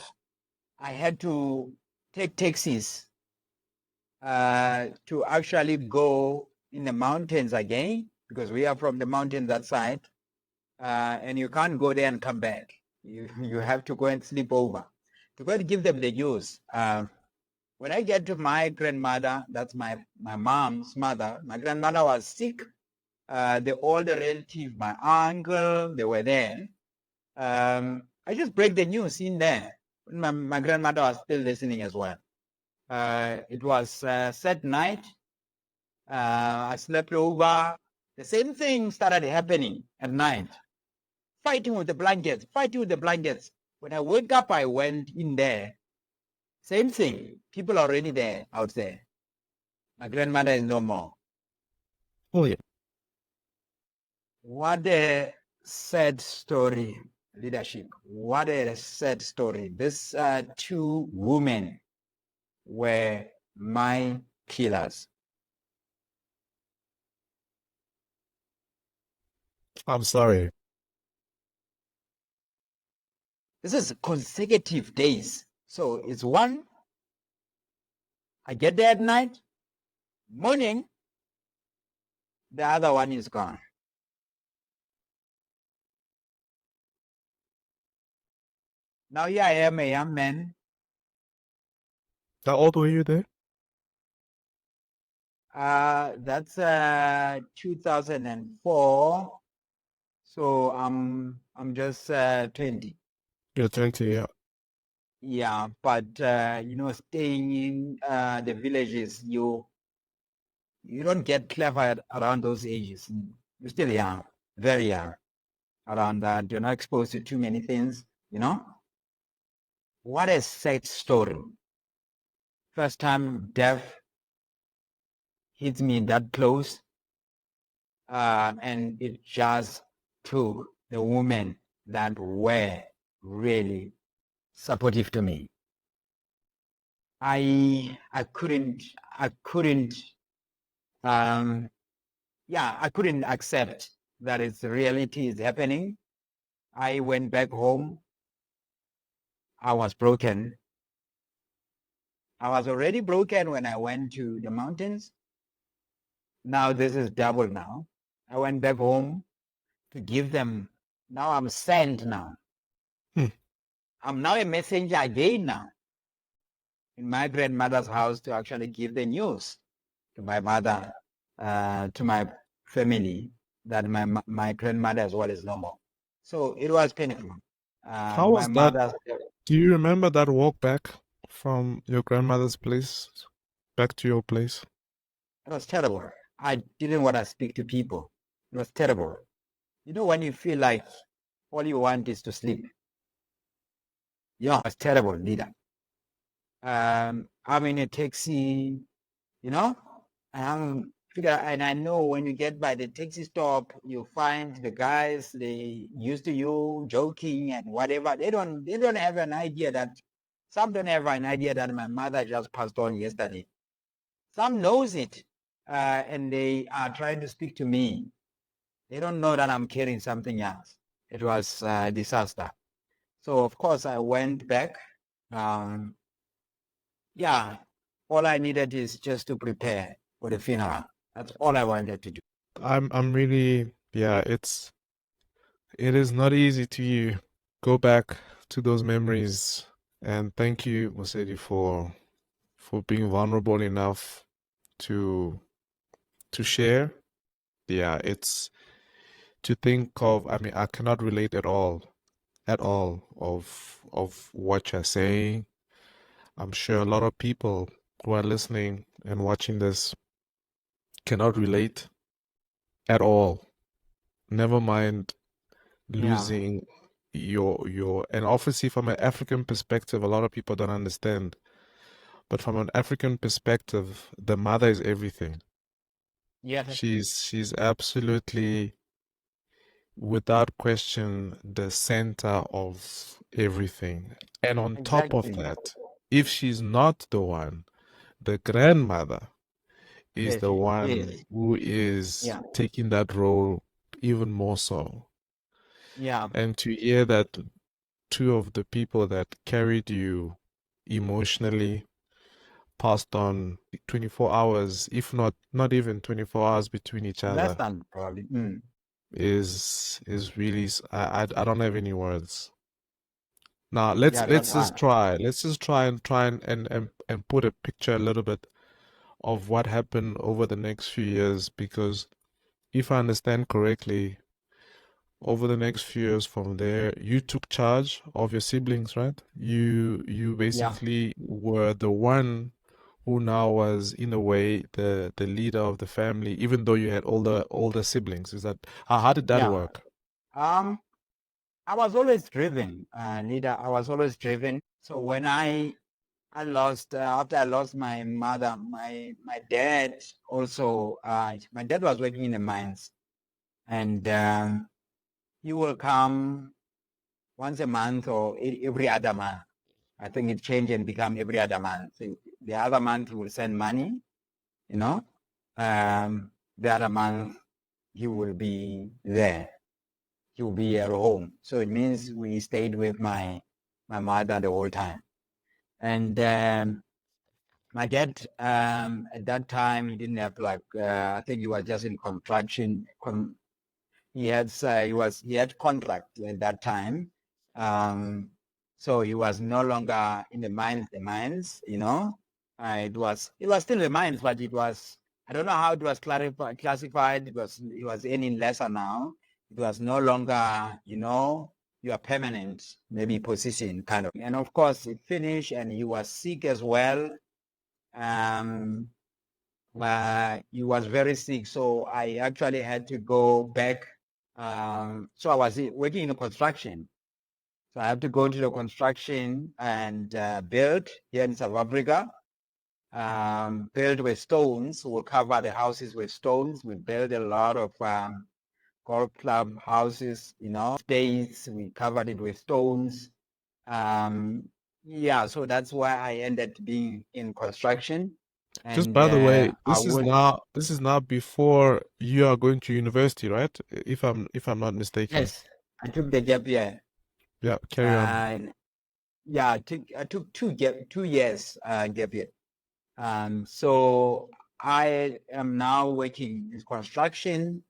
I had to take taxis to actually go in the mountains again, because we are from the mountains that side, and you can't go there and come back. You have to go and sleep over to go and give them the news. When I get to my grandmother, that's my mom's mother, my grandmother was sick. The older relative, my uncle, they were there. I just break the news in there. My grandmother was still listening as well. It was a sad night. I slept over. The same thing started happening at night. Fighting with the blankets, fighting with the blankets. When I woke up, I went in there. Same thing. People are already there, out there. My grandmother is no more. Oh yeah. What a sad story, leadership. What a sad story. These two women were my killers. I'm sorry. This is consecutive days. So it's one, I get there at night, morning, the other one is gone. Now here I am, a young man. How old were you there? That's 2004. So I'm just 20. You're 20, yeah. Yeah, but staying in the villages, you don't get clever around those ages. You're still young, very young. Around that, you're not exposed to too many things. What a sad story. First time death hits me that close, and it just took the women that were really supportive to me. I couldn't I couldn't accept that its reality is happening. I went back home. I was broken. I was already broken when I went to the mountains. Now this is double now. I went back home to give them. Now I'm sent now. Hmm. I'm now a messenger again now in my grandmother's house to actually give the news to my mother, to my family, that my grandmother as well is no more. So it was painful. How My was that? mother, Do you remember that walk back from your grandmother's place back to your place? it was terrible. I didn't want to speak to people. It was terrible. When you feel like all you want is to sleep. Yeah, it was terrible, leader. I'm in a taxi, and I know when you get by the taxi stop, you find the guys, they used to you joking and whatever. They don't have an idea that some don't have an idea that my mother just passed on yesterday. Some knows it, and they are trying to speak to me. They don't know that I'm carrying something else. It was a disaster. So of course I went back. Um, yeah, all I needed is just to prepare for the funeral. That's all I wanted to do. I'm really, yeah, it is not easy to go back to those memories. And thank you, Moseli, for being vulnerable enough to share. Yeah, it's to think of, I mean, I cannot relate at all of what you're saying. I'm sure a lot of people who are listening and watching this cannot relate at all. Never mind Yeah, losing your and obviously from an African perspective, a lot of people don't understand. But from an African perspective, the mother is everything. yeah, She's absolutely, without question, the center of everything. And on top of exactly. that, if she's not the one, the grandmother is Yes, the one yes, who is yeah, taking that role even more so. yeah, And to hear that two of the people that carried you emotionally passed on 24 hours, if not even 24 hours between each less other, than probably. is really I don't have any words. Now let's Yeah, that let's one. just try. Let's just try and put a picture a little bit of what happened over the next few years, because if I understand correctly, over the next few years from there, you took charge of your siblings, right? You Yeah, basically were the one who now was in a way the leader of the family, even though you had older siblings. Is that how did that yeah. work? Um, I was always driven, leader. I was always driven. So when I lost after I lost my mother, my dad also. My dad was working in the mines, and he will come once a month or every other month. I think it changed and become every other month. So the other month he will send money, you know. The other month he will be there. He will be at home. So it means we stayed with my mother the whole time. And My dad, at that time, he didn't have like, I think he was just in construction. He had contract at that time. So he was no longer in the mines, it was still the mines, but it was, I don't know how it was classified. It was earning lesser now. It was no longer, your permanent maybe position kind of. And of course it finished and he was sick as well. He was very sick, so I actually had to go back. So I was working in the construction. So I have to go to the construction and build here in South Africa. Build with stones. We'll cover the houses with stones. We build a lot of golf club houses, states. We covered it with stones. Yeah, so that's why I ended being in construction. Just And by the way, I would, this is now before you are going to university, right? If I'm not mistaken. yes, I took the gap year. Yeah, carry on. And yeah, I took 2 years gap year. So I am now working in construction.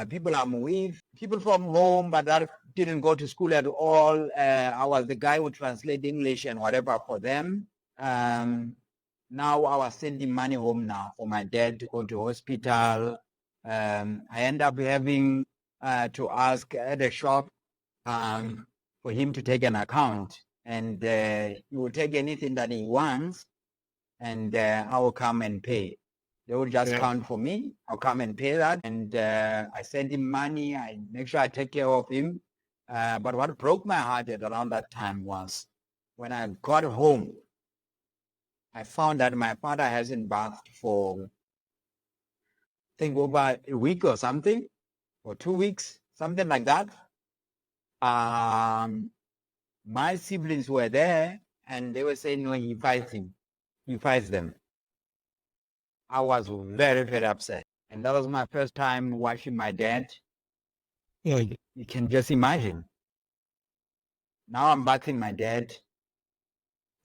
People I'm with, people from home, but that didn't go to school at all. I was the guy who translate English and whatever for them. Now I was sending money home now for my dad to go to hospital. I end up having to ask at the shop for him to take an account, and he will take anything that he wants, and I will come and pay. They will just Yeah. count for me. I'll come and pay that, and I send him money. I make sure I take care of him. But what broke my heart at around that time was when I got home, I found that my father hasn't bathed for, I think, over a week or something, or 2 weeks, something like that. My siblings were there, and they were saying, no, he fights him. He fights them. I was very, very upset. And that was my first time watching my dad. Yeah. You can just imagine. Now I'm bathing my dad.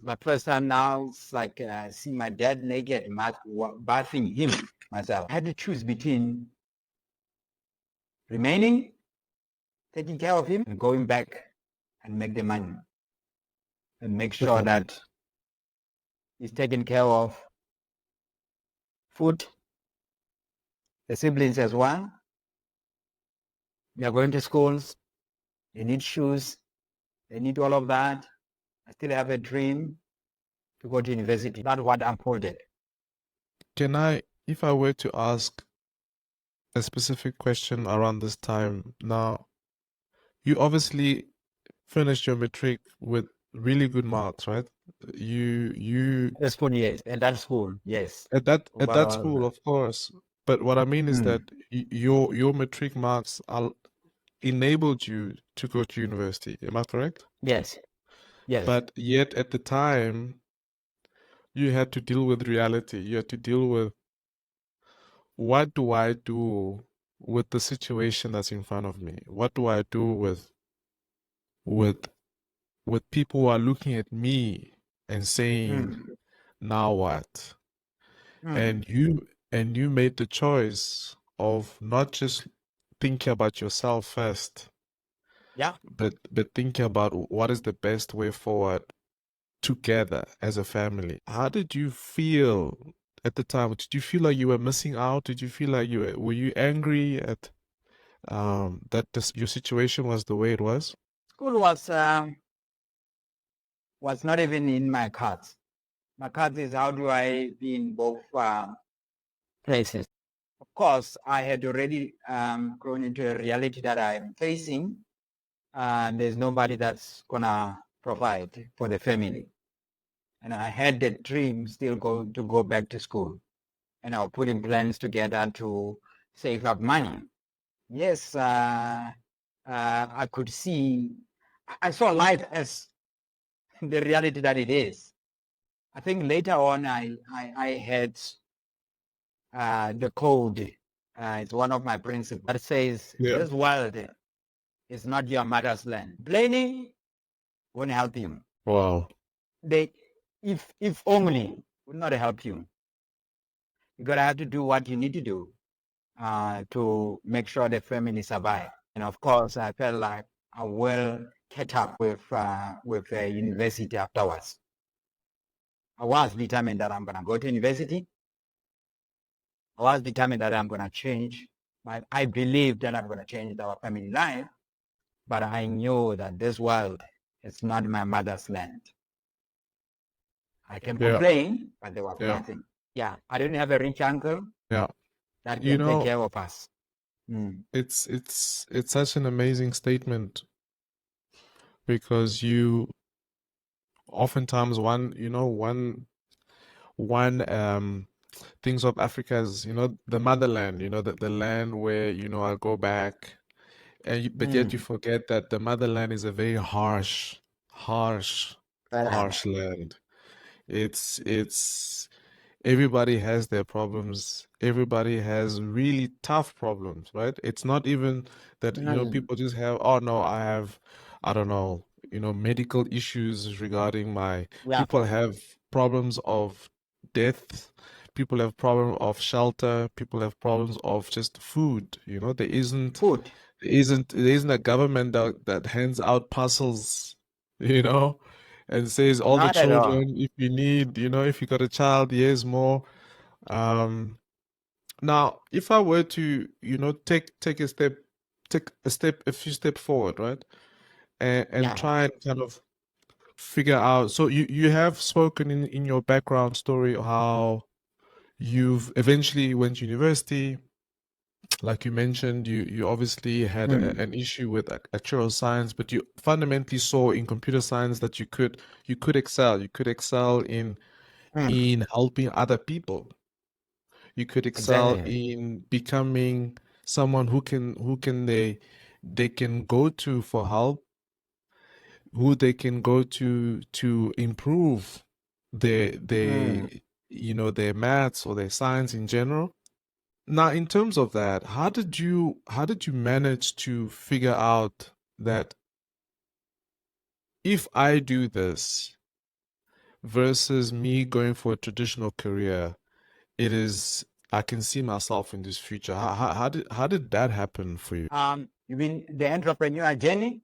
My first time now, it's like seeing my dad naked and bathing him myself. I had to choose between remaining, taking care of him, and going back and make the money and make sure that he's taken care of. Food, the siblings as well. They are going to schools. They need shoes. They need all of that. I still have a dream to go to university. That's what unfolded. If I were to ask a specific question around this time, now, you obviously finished your matric with really good marks, right? You At school, yes. At that school, yes. at that Overall, school, of course. But what I mean is that your matric marks are enabled you to go to university. Am I correct? yes, yes. But yet at the time, you had to deal with reality. You had to deal with, what do I do with the situation that's in front of me? What do I do with with people who are looking at me and saying, now what? And you made the choice of not just thinking about yourself first, Yeah. but thinking about what is the best way forward together as a family. How did you feel at the time? Did you feel like you were missing out? Did you feel like were you angry at that your situation was the way it was? School was not even in my cards. My cards is how do I be in both places. Of course, I had already grown into a reality that I'm facing. There's nobody that's gonna provide for the family, and I had the dream still to go back to school, and I was putting plans together to save up money. Yes, I could see. I saw life as the reality that it is. I think later on, I had the code. It's one of my principles that says Yeah. this world is not your mother's land. Blaming won't help you. Wow. They, if only will not help you. You gotta have to do what you need to do to make sure the family survive. And of course, I felt like I will catch up with university afterwards. I was determined that I'm gonna go to university. I was determined that I'm gonna change. But I believe that I'm gonna change our family life. But I knew that this world is not my mother's land. I can Yeah, complain, but there was yeah, nothing. Yeah, I didn't have a rich uncle yeah. that You can take know, care of us. Mm. it's such an amazing statement because you oftentimes one things of Africa as the motherland, the land where I go back, but yet you Mm. forget that the motherland is a very harsh, Right. harsh land. It's everybody has their problems. Everybody has really tough problems, right? It's not even that, Mm. people just have, oh no, I don't know, medical issues regarding Yeah, people have problems of death. People have problem of shelter. People have problems of just food. food. There isn't a government that hands out parcels, you know, and says all the Not at all. children, if you need, if you got a child, here's more. Um, Now, if I were to, take a few steps forward, right, and Yeah. try and kind of figure out. So you have spoken in your background story how you've eventually went to university. Like you mentioned, you obviously had Mm. an issue with actuarial science, but you fundamentally saw in computer science that you could excel. You could excel in Mm. in helping other people. You could excel Exactly. in becoming someone who they can go to for help, who they can go to improve their Mm. their maths or their science in general. Now, in terms of that, how did you manage to figure out that if I do this versus me going for a traditional career, it is I can see myself in this future. How did that happen for you? You mean the entrepreneur journey?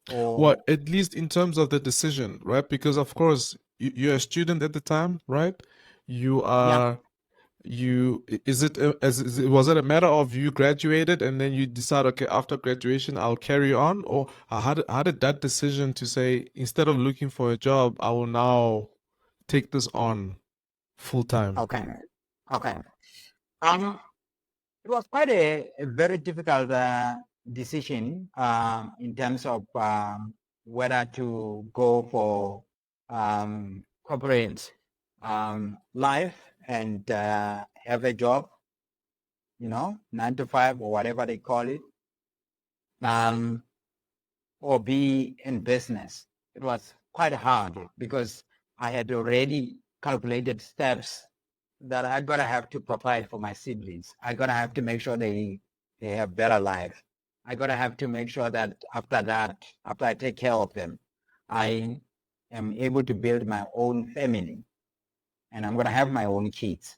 Well, Or at least in terms of the decision, right? Because of course you're a student at the time, right? You yeah. are you is it was it a matter of you graduated and then you decide, okay, after graduation I'll carry on, or how did that decision to say instead of looking for a job I will now take this on full time? Okay. Okay. Um, it was quite a very difficult decision in terms of whether to go for corporate life and have a job, 9 to 5 or whatever they call it, um, or be in business. It was quite hard because I had already calculated steps that I gotta have to provide for my siblings. I gotta have to make sure they have better life. I gotta have to make sure that after I take care of them, I am able to build my own family, and I'm gonna have my own kids.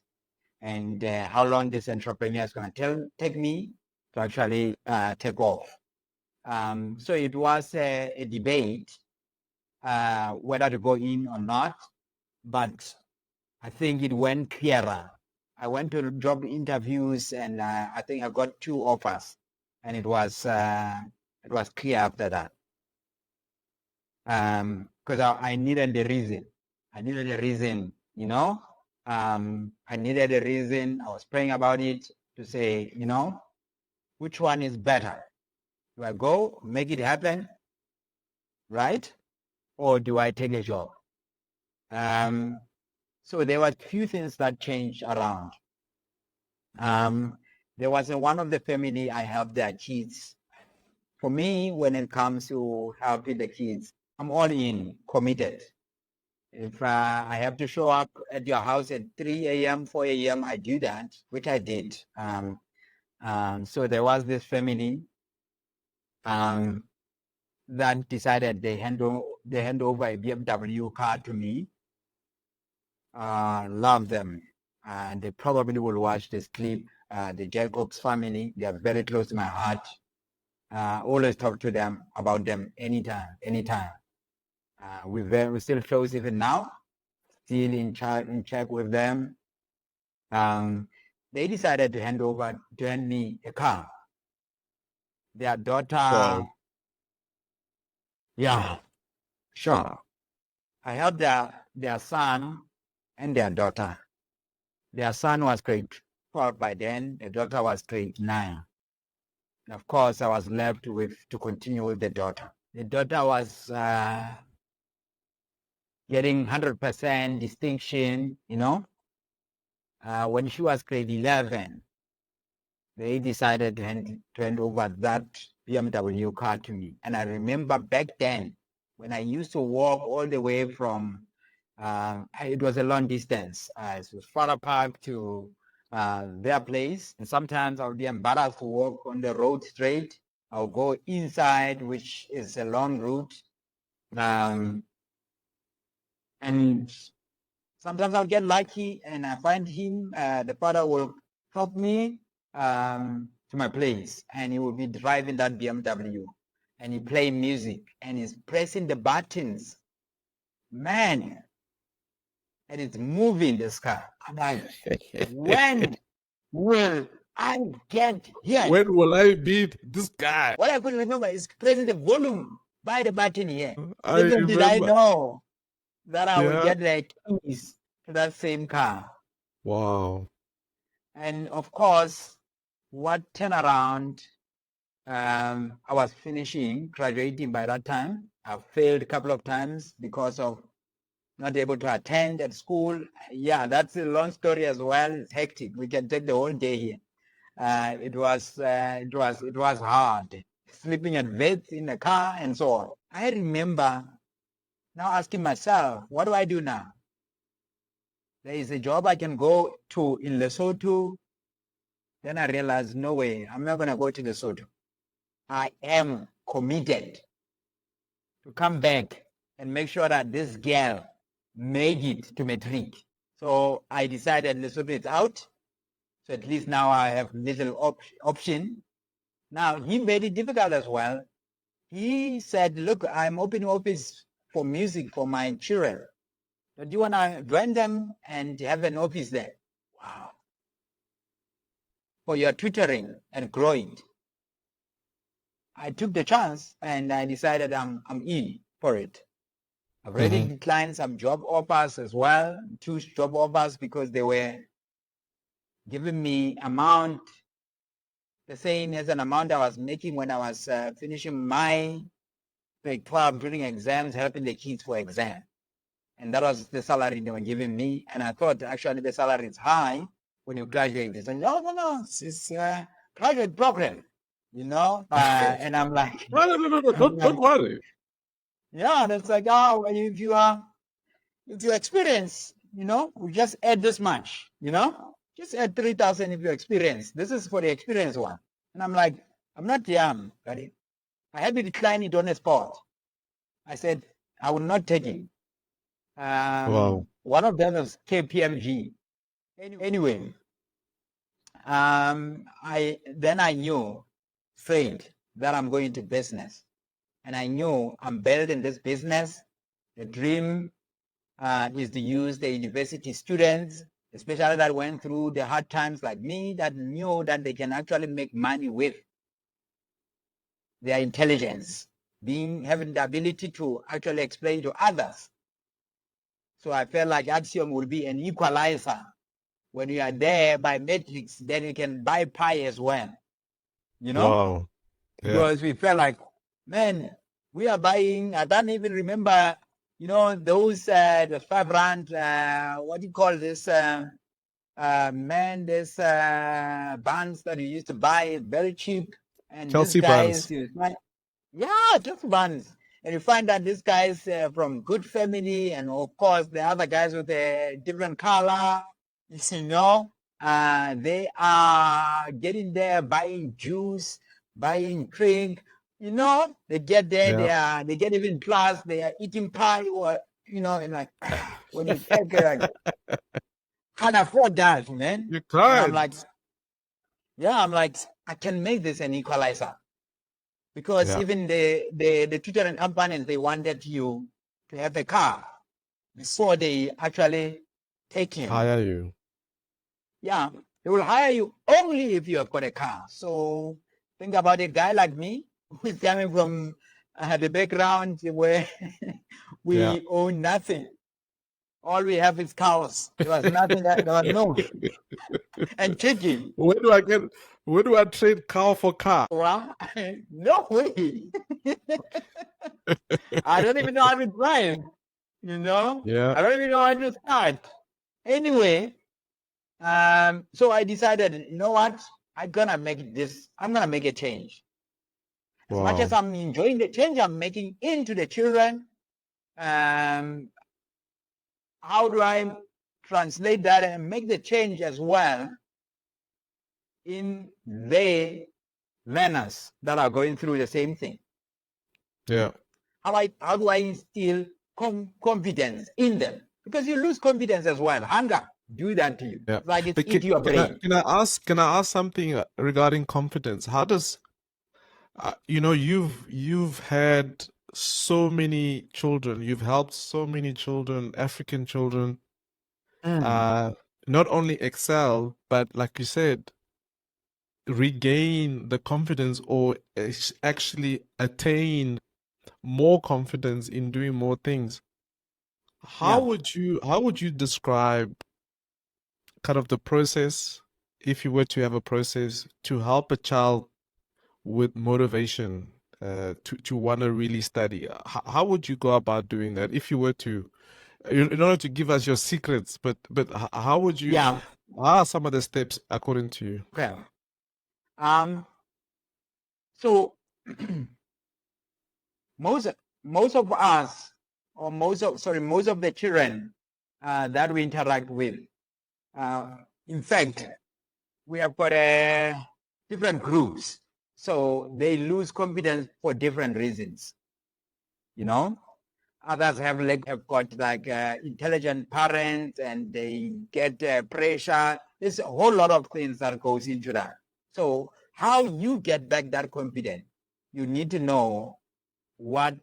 And how long this entrepreneur is gonna take me to actually take off. So it was a debate whether to go in or not, but I think it went clearer. I went to job interviews and I think I got 2 offers, and it was clear after that. Because I needed the reason. I needed a reason, I needed a reason. I was praying about it to say, which one is better? Do I go make it happen, right? Or do I take a job? So there were few things that changed around. There was one of the family I helped their kids. For me, when it comes to helping the kids, I'm all in, committed. If I have to show up at your house at 3 a.m., 4 a.m., I do that, which I did. So there was this family um, that decided they hand over a BMW car to me. Love them. And they probably will watch this clip. The Jacobs family, they are very close to my heart. Always talk to them about them anytime. We're still close even now, still in check with them. They decided to hand me a car. Their daughter, Wow. yeah, sure. I helped their son and their daughter. Their son was grade 12 by then. The daughter was grade 9. And of course, I was left to continue with the daughter. The daughter was getting 100% distinction, when she was grade 11. They decided to hand over that BMW car to me. And I remember back then when I used to walk all the way from, it was a long distance. It was far apart to their place. And sometimes I would be embarrassed to walk on the road straight. I'll go inside, which is a long route. And sometimes I'll get lucky and I find him, the father will help me to my place, and he will be driving that BMW and he playing music and he's pressing the buttons, man, and it's moving this car. I'm like, when will I get here? When will I beat this guy? What I could remember is pressing the volume by the button here. I Little did I remember. know that I will Yeah. get the keys to that same car. Wow. And of course, what turnaround, I was graduating by that time. I failed a couple of times because of not able to attend at school. Yeah, that's a long story as well. It's hectic. We can take the whole day here. It was hard. Sleeping at bed in the car and so on. I remember now asking myself, what do I do now? There is a job I can go to in Lesotho. Then I realized, no way, I'm not going to go to Lesotho. I am committed to come back and make sure that this girl made it to matric. So I decided Lesotho is out. So at least now I have little option. Now he made it difficult as well. He said, look, I'm opening office for music for my children. So do you want to join them and have an office there? Wow. For your tutoring and growing. I took the chance and I decided I'm in for it. I've already declined some job offers as well, 2 job offers, because they were giving me amount the same as an amount I was making when I was finishing my grade 12 during exams, helping the kids for exam. And that was the salary they were giving me. And I thought actually the salary is high when you graduate. They said, no, it's a graduate program, and I'm like, No, don't worry. yeah, that's like, oh, if you experience, we just add this much, just add 3,000 if you experience. This is for the experience one. And I'm like, I'm not young, buddy. I had to decline it on the spot. I said, I will not take it. Wow. One of them is KPMG. Anyway, I knew straight that I'm going to business. And I knew I'm building this business. The dream is to use the university students, especially that went through the hard times like me, that knew that they can actually make money with their intelligence, having the ability to actually explain to others. So I felt like Axiom would be an equalizer. When you are there by metrics, then you can buy pie as well, Wow. Yeah. because we felt like, man, we are buying, I don't even remember, those the 5 rand, what do you call this, man, this buns that you used to buy very cheap, and Chelsea these guys, buns. yeah, just buns. And you find that these guys from good family, and of course the other guys with a different color, they are getting there, buying juice, buying drink. They get there, Yeah. they get even plus, they are eating pie or like when you take like, can't afford that, man. You And I'm like, can't. yeah, I'm like, I can make this an equalizer. Because Yeah. even the tutoring companies, they wanted you to have a car before they actually take you. Hire you. Yeah, they will hire you only if you have got a car. So think about a guy like me who's coming from the background where Yeah. we own nothing. All we have is cows. There was nothing. There was milk and chicken. Where do I trade cow for car? Well, no way. I don't even know how to drive. Yeah. I don't even know how to start. Anyway, so I decided, you know what? I'm gonna make a change. As much as Wow. I'm enjoying the change I'm making into the children, um, how do I translate that and make the change as well in the learners that are going through the same thing? Yeah. How do I instill confidence in them? Because you lose confidence as well. Hunger do that to you. Yeah. It's like it's But eat your brain. can I ask something regarding confidence? How does you've had so many children, you've helped so many children, African children, Mm. uh, not only excel, but like you said, regain the confidence or actually attain more confidence in doing more things. Yeah. How would you describe kind of the process, if you were to have a process to help a child with motivation to want to really study? How would you go about doing that if you were to, in order to give us your secrets, but how would you, Yeah. how are some of the steps according to you? Okay. Um. So most most of us, or most of the children that we interact with, in fact, we have got different groups. So they lose confidence for different reasons. Others have got like intelligent parents, and they get pressure. There's a whole lot of things that goes into that. So how you get back that confidence, you need to know at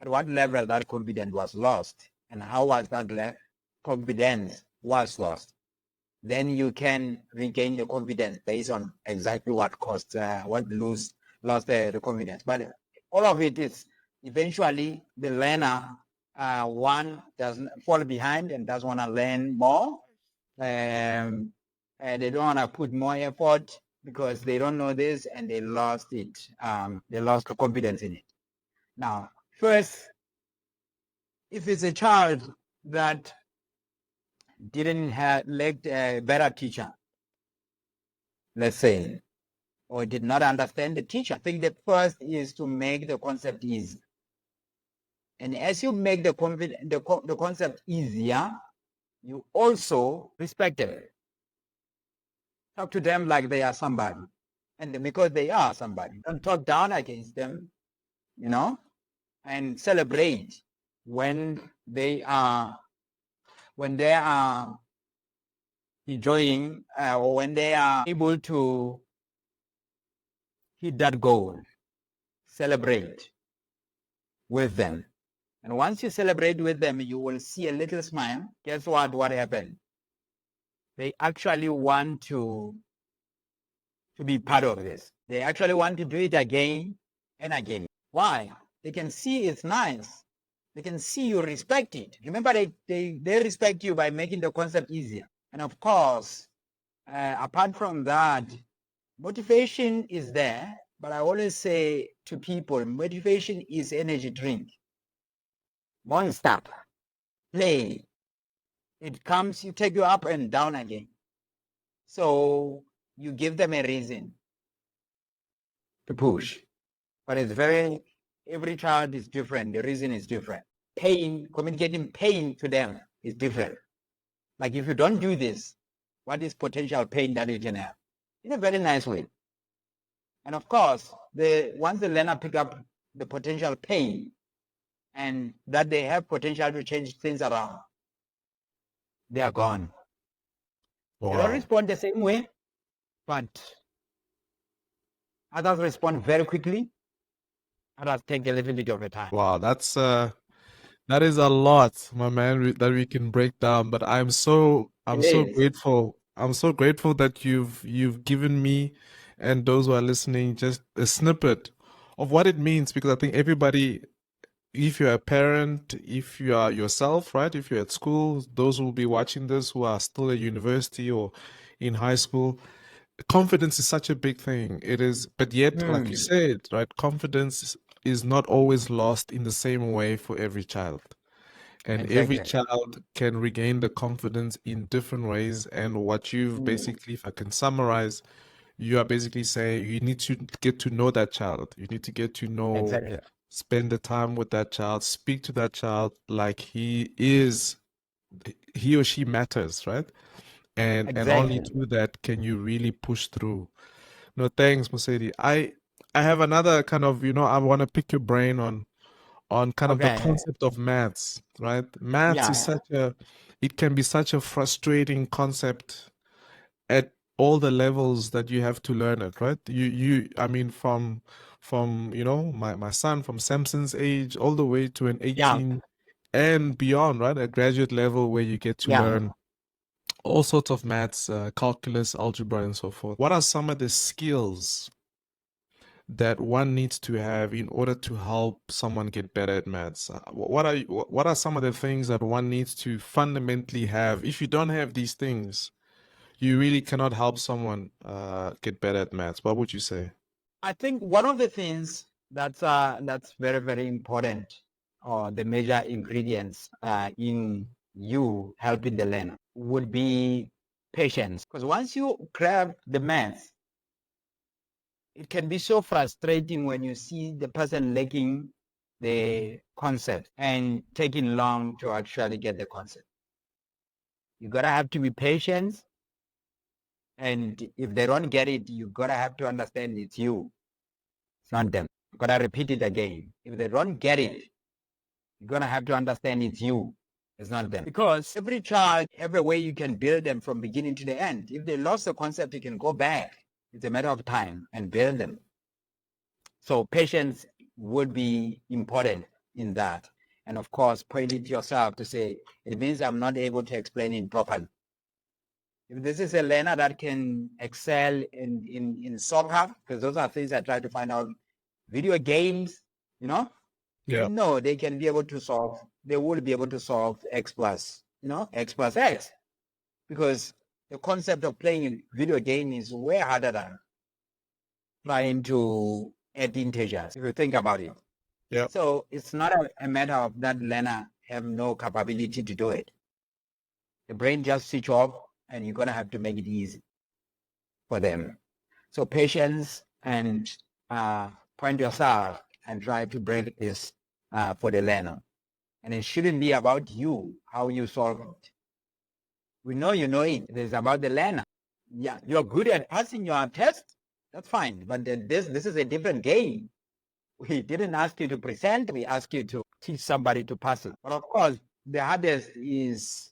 what level that confidence was lost, and how was that confidence was lost. Then you can regain the confidence based on exactly what caused lost the confidence. But all of it is eventually the learner, one doesn't fall behind and doesn't want to learn more. And they don't want to put more effort because they don't know this, and they lost it. They lost the confidence in it. Now, first, if it's a child that didn't have lacked a better teacher, let's say, or did not understand the teacher, I think the first is to make the concept easy. And as you make the concept easier, you also respect them. Talk to them like they are somebody. And because they are somebody, don't talk down against them, and celebrate when they are enjoying, or when they are able to hit that goal. Celebrate with them. And once you celebrate with them, you will see a little smile. Guess what? What happened? They actually want to be part of this. They actually want to do it again and again. Why? They can see it's nice. They can see you respect it. Remember, they respect you by making the concept easier. And of course, apart from that, motivation is there. But I always say to people, motivation is energy drink. Monster. Play. It comes, you take you up and down again. So you give them a reason to push. But every child is different. The reason is different. Communicating pain to them is different. Like, if you don't do this, what is potential pain that you can have? In a very nice way. And of course, once the learner pick up the potential pain, and that they have potential to change things around, they are gone. They don't Wow. respond the same way, but others respond very quickly. Others take a little bit of a time. Wow, that is a lot, my man, that we can break down. But I'm It so is. grateful. I'm so grateful that you've given me and those who are listening just a snippet of what it means, because I think everybody, if you're a parent, if you are yourself, right? If you're at school, those who will be watching this who are still at university or in high school, confidence is such a big thing. It is, but yet, like you said, right? Confidence is not always lost in the same way for every child. And every Exactly. child can regain the confidence in different ways. And what you've basically, if I can summarize, you are basically saying you need to get to know that child. You need to get to know, Exactly. spend the time with that child, speak to that child like he or she matters, right? And only Exactly. through that can you really push through. No, thanks, Moseli. I have another kind of, I want to pick your brain on kind of the Okay. concept of maths, right? Maths is Yeah. it can be such a frustrating concept at all the levels that you have to learn it, right? I mean, from, my son from Samson's age all the way to an Yeah. 18 and beyond, right? A graduate level where you get to Yeah. learn all sorts of maths, calculus, algebra, and so forth. What are some of the skills that one needs to have in order to help someone get better at maths? What are some of the things that one needs to fundamentally have? If you don't have these things, you really cannot help someone get better at maths. What would you say? I think one of the things that's very, very important, or the major ingredients in you helping the learner, would be patience. Because once you grab the math, it can be so frustrating when you see the person lacking the concept and taking long to actually get the concept. You gotta have to be patient, and if they don't get it, you gotta have to understand it's you, it's not them. You gotta repeat it again. If they don't get it, you're gonna have to understand it's you, it's not them. Because every child, every way you can build them from beginning to the end. If they lost the concept, you can go back. It's a matter of time and build them. So patience would be important in that. And of course, point it yourself to say, it means I'm not able to explain it properly. If this is a learner that can excel in soccer, because those are things I try to find out, video games, Yeah. no, they can be able to solve, they will be able to solve X plus, X plus X. Because the concept of playing video game is way harder than trying to add integers, if you think about it. Yeah. So it's not a matter of that learner have no capability to do it. The brain just switch off, and you're going to have to make it easy for them. So patience and point yourself and try to break this for the learner. And it shouldn't be about you, how you solve it. We know you know it. It is about the learner. Yeah, you're good at passing your test. That's fine. But then this is a different game. We didn't ask you to present. We asked you to teach somebody to pass it. But of course, the hardest is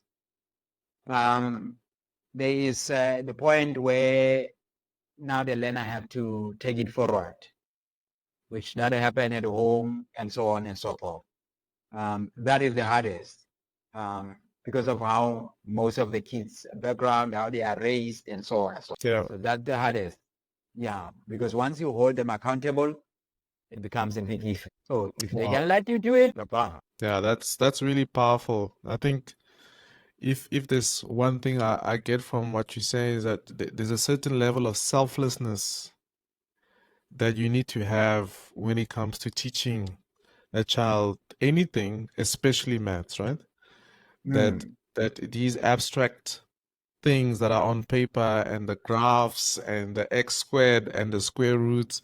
there is the point where now the learner have to take it forward, which doesn't happen at home, and so on and so forth. That is the hardest because of how most of the kids' background, how they are raised, and so on. Yeah. So that's the hardest. Yeah, because once you hold them accountable, it becomes a big issue. So if they Wow. can let you do it, no problem. Yeah, that's really powerful. I think if there's one thing I get from what you say is that there's a certain level of selflessness that you need to have when it comes to teaching a child anything, especially maths, right? That Mm. that these abstract things that are on paper and the graphs and the x squared and the square roots,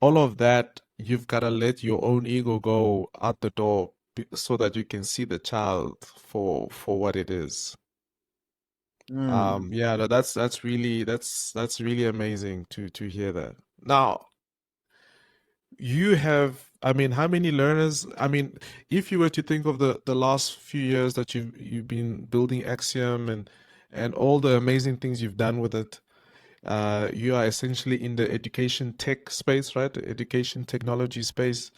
all of that, you've got to let your own ego go out the door so that you can see the child for what it is. Mm. Yeah, that's really amazing to hear that. Now, you have I mean, how many learners? I mean, if you were to think of the last few years that you've been building Axiom and all the amazing things you've done with it, you are essentially in the education tech space, right? The education technology space,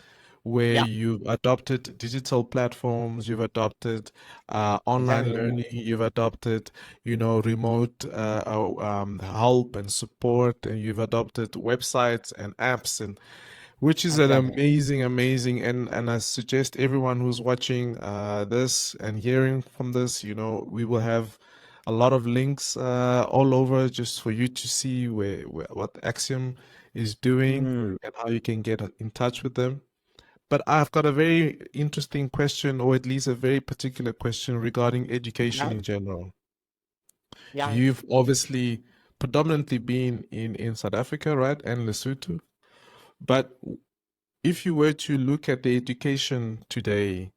where Yeah, you've adopted digital platforms, you've adopted online exactly. learning, you've adopted, remote help and support, and you've adopted websites and apps and which is an Exactly. amazing, amazing, and I suggest everyone who's watching this and hearing from this, we will have a lot of links all over just for you to see what Axiom is doing Mm. and how you can get in touch with them. But I've got a very interesting question, or at least a very particular question regarding education Yeah, in general. yeah. You've obviously predominantly been in South Africa, right, and Lesotho. But if you were to look at the education today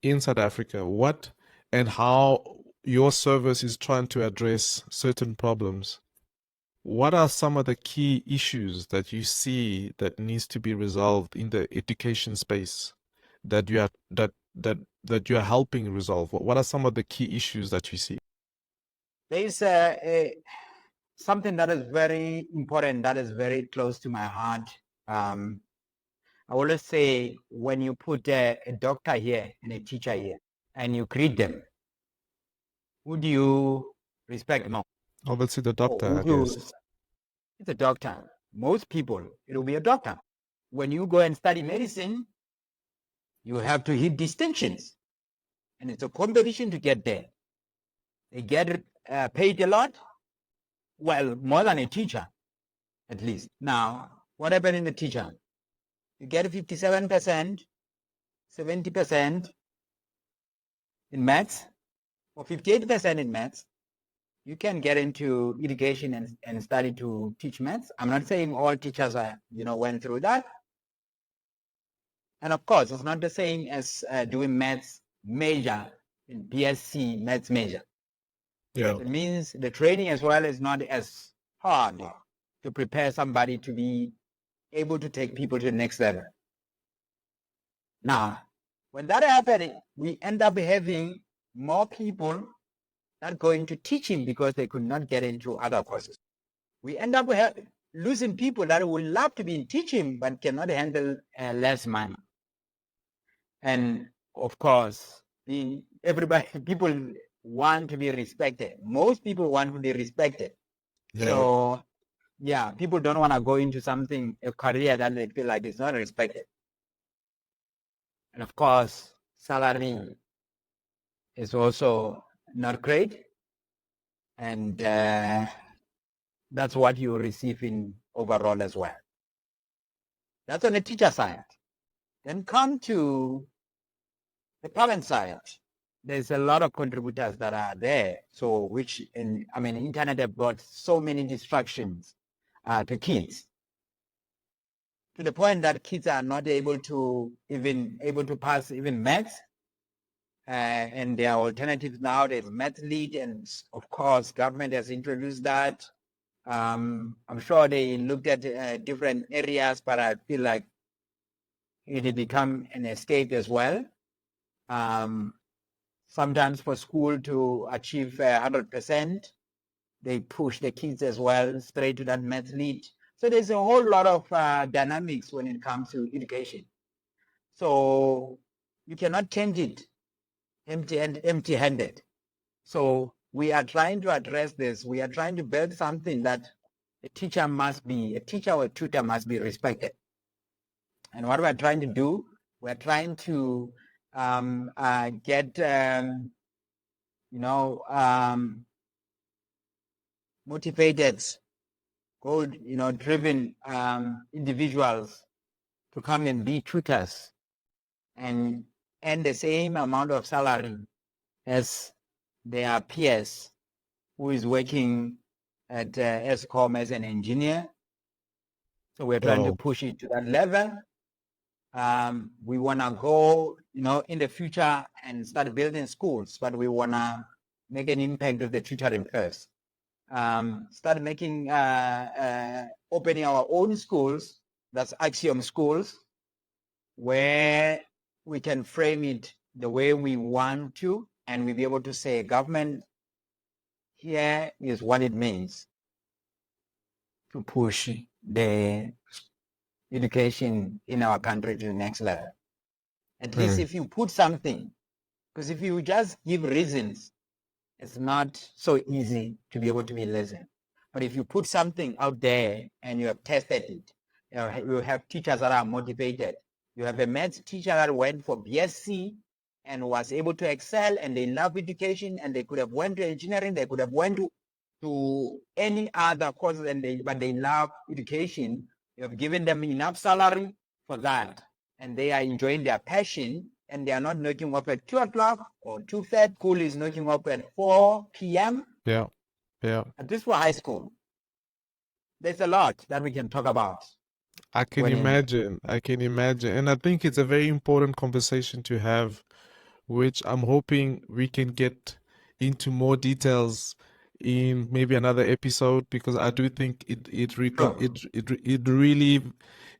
in South Africa, what and how your service is trying to address certain problems, what are some of the key issues that you see that needs to be resolved in the education space that you are that you are helping resolve? What are some of the key issues that you see? There is something that is very important, that is very close to my heart. Um, I always say when you put a doctor here and a teacher here and you greet them, who do you respect more? Obviously, the Oh, doctor, who I do guess. you, it's a doctor. Most people, it will be a doctor. When you go and study medicine, you have to hit distinctions. And it's a competition to get there. They get paid a lot, well, more than a teacher, at least. Now, what happened in the teacher? You get 57%, 70% in maths, or 58% in maths. You can get into education and study to teach maths. I'm not saying all teachers are, went through that. And of course, it's not the same as doing maths major in BSc maths major. Yeah. It means the training as well is not as hard to prepare somebody to be able to take people to the next level. Now, when that happens, we end up having more people not going to teach him because they could not get into other courses. We end up losing people that would love to be in teaching but cannot handle less money. And of course, everybody, people want to be respected. Most people want to be respected. Yeah. So, yeah, people don't want to go into something, a career that they feel like it's not respected. And of course, salary is also not great. And that's what you receive in overall as well. That's on the teacher side. Then come to the parent side. There's a lot of contributors that are there. So, internet have brought so many distractions to kids, to the point that kids are not able to pass even maths. And there are alternatives now. There's math lead, and of course, government has introduced that. I'm sure they looked at different areas, but I feel like it had become an escape as well. Um, Sometimes for school to achieve 100%, they push the kids as well straight to that math lead. So there's a whole lot of dynamics when it comes to education. So you cannot change it empty-handed. So we are trying to address this. We are trying to build something that a teacher or a tutor must be respected. And what we're trying to do, we're trying to get, motivated, driven individuals to come and be tutors and earn the same amount of salary as their peers who is working at ESCOM as an engineer. So we're trying to Wow. push it to that level. We want to go, in the future and start building schools, but we want to make an impact of the tutoring first. Start making, opening our own schools, that's Axiom schools, where we can frame it the way we want to, and we'll be able to say, government, here is what it means to push the education in our country to the next level. At least if you put something, because if you just give reasons, it's not so easy to be able to be listened. But if you put something out there and you have tested it, you have teachers that are motivated. You have a maths teacher that went for BSc and was able to excel, and they love education, and they could have went to engineering, they could have went to any other courses, but they love education. You have given them enough salary for that, and they are enjoying their passion, and they are not knocking up at 2 o'clock or 2:30. School is knocking up at 4 p.m. Yeah. Yeah. At least for high school. There's a lot that we can talk about. I can When in, imagine. I can imagine. And I think it's a very important conversation to have, which I'm hoping we can get into more details in maybe another episode, because I do think it really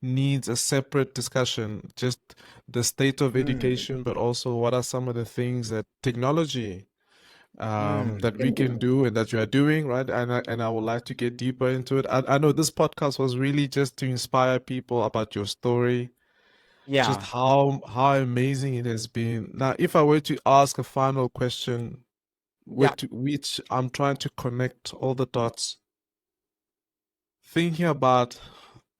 needs a separate discussion, just the state of education, but also what are some of the things that technology that we can do and that you are doing, right? And I would like to get deeper into it. I know this podcast was really just to inspire people about your story, just yeah, how amazing it has been. Now, if I were to ask a final question, yeah, which I'm trying to connect all the dots, thinking about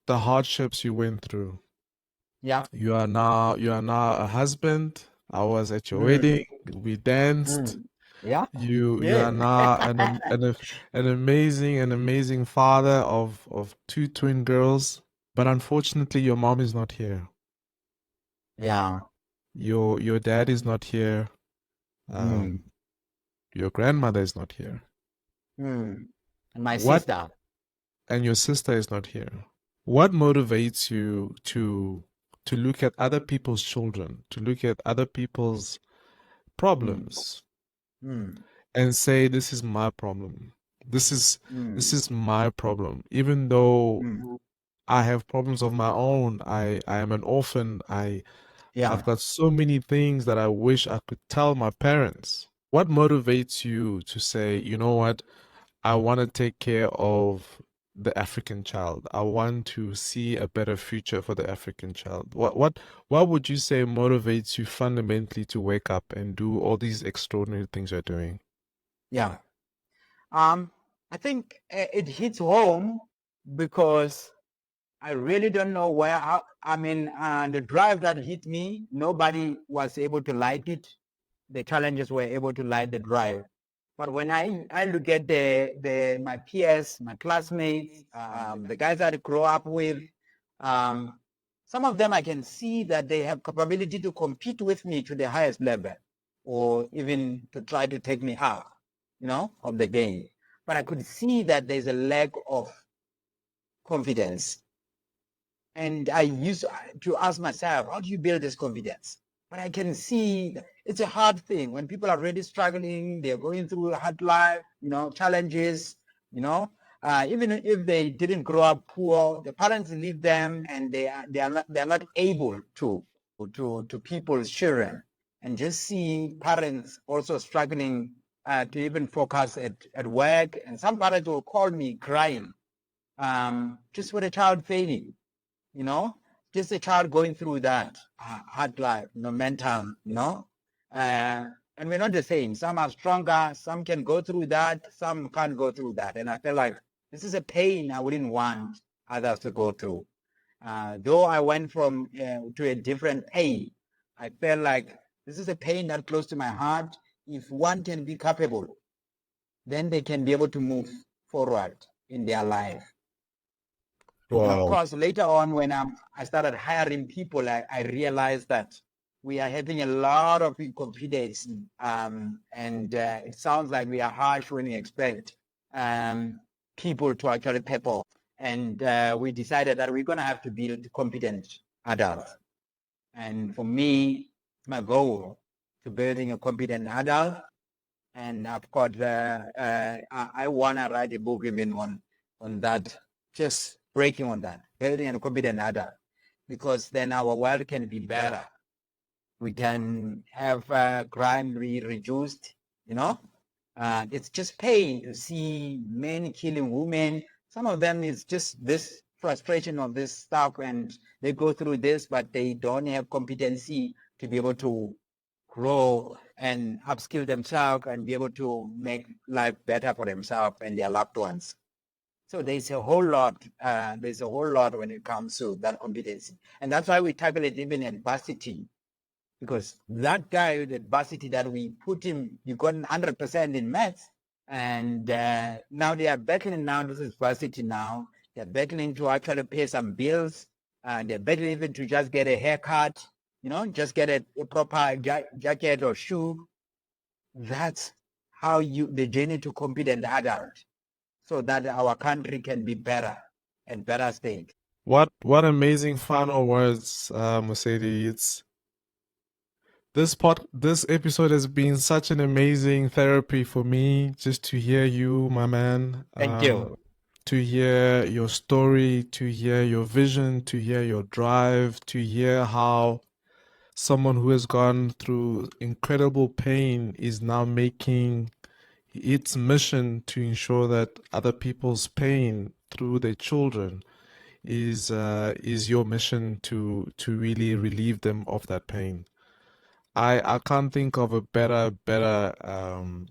the hardships you went through. yeah, You are now a husband. I was at your wedding. We danced. yeah, You are yeah, now an amazing father of two twin girls. But unfortunately, your mom is not here. yeah. Your dad is not here. Mm. Um, your grandmother is not here. Mm. And my What sister. and your sister is not here. What motivates you to look at other people's children, to look at other people's Mm. problems Mm. and say, this is my problem. This is this Mm. is my problem. Even though Mm. I have problems of my own, I am an orphan. I've Yeah, got so many things that I wish I could tell my parents. What motivates you to say, you know what? I want to take care of the African child. I want to see a better future for the African child. What would you say motivates you fundamentally to wake up and do all these extraordinary things you're doing? yeah. I think it hits home because I really don't know where. I mean, the drive that hit me, nobody was able to light it. The challenges were able to light the drive. But when I look at my peers, my classmates, the guys that I grew up with, um, some of them I can see that they have capability to compete with me to the highest level, or even to try to take me out, of the game. But I could see that there's a lack of confidence. And I used to ask myself, how do you build this confidence? But I can see it's a hard thing when people are really struggling, they're going through a hard life, challenges, you know. Even if they didn't grow up poor, the parents leave them, and they are not able to people's children, and just see parents also struggling to even focus at work. And some parents will call me crying, just with a child failing, you know, just a child going through that hard life, mental, and we're not the same. Some are stronger, some can go through that, some can't go through that. And I feel like this is a pain I wouldn't want others to go through. Though I went from to a different pain, I felt like this is a pain that close to my heart. If one can be capable, then they can be able to move forward in their life. And of Wow. course, later on, when I started hiring people, I realized that we are having a lot of incompetence. And it sounds like we are harsh when we expect people to actually perform. And we decided that we're going to have to build competent adults. And for me, it's my goal to building a competent adult. And of course, I want to write a book even on that, just breaking on that, building a competent adult. because then our world can be better. We can have crime reduced, you know. It's just pain to see men killing women. Some of them is just this frustration of this stuff, and they go through this, but they don't have competency to be able to grow and upskill themselves and be able to make life better for themselves and their loved ones. So there's a whole lot. There's a whole lot when it comes to that competency, and that's why we tackle it even in varsity, because that guy with adversity that we put him, you got 100% in maths, and now they are battling. Now this is varsity. Now they're battling to actually pay some bills. They're battling even to just get a haircut. You know, just get a proper jacket or shoe. That's how the journey to compete and adult, so that our country can be better and better state. What amazing final words, Moseli. This episode has been such an amazing therapy for me just to hear you, my man. Thank you. To hear your story, to hear your vision, to hear your drive, to hear how someone who has gone through incredible pain is now making its mission to ensure that other people's pain through their children is your mission to really relieve them of that pain. I can't think of a better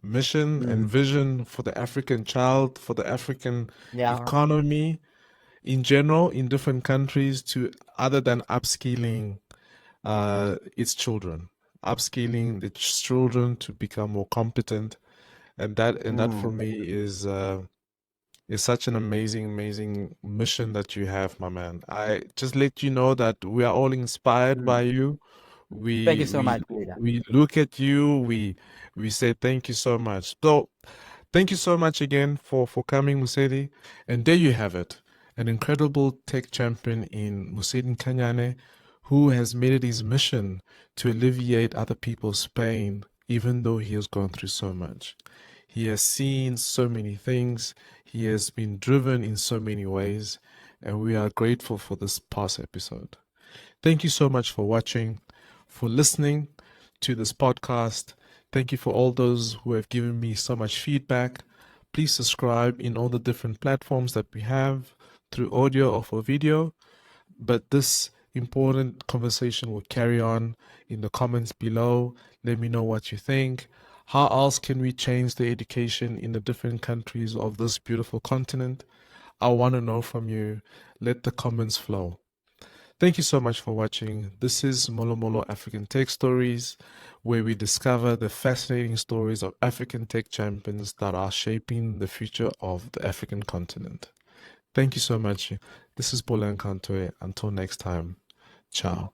mission and Mm. vision for the African child, for the African Yeah. economy in general in different countries to other than upskilling its children, upskilling the children to become more competent, and that for Mm. me is such an amazing mission that you have, my man. I just let you know that we are all inspired by Mm. you. Thank you We so we much, leader. we look at you. We say thank you so much. So thank you so much again for coming, Moseli. And there you have it, an incredible tech champion in Moseli Nkanyane, who has made it his mission to alleviate other people's pain, even though he has gone through so much. He has seen so many things. He has been driven in so many ways, and we are grateful for this past episode. Thank you so much for watching, for listening to this podcast. Thank you for all those who have given me so much feedback. Please subscribe in all the different platforms that we have through audio or for video. But this important conversation will carry on in the comments below. Let me know what you think. How else can we change the education in the different countries of this beautiful continent? I want to know from you. Let the comments flow. Thank you so much for watching. This is Molo Molo African Tech Stories, where we discover the fascinating stories of African tech champions that are shaping the future of the African continent. Thank you so much. This is Bolan Kantoe. Until next time, ciao.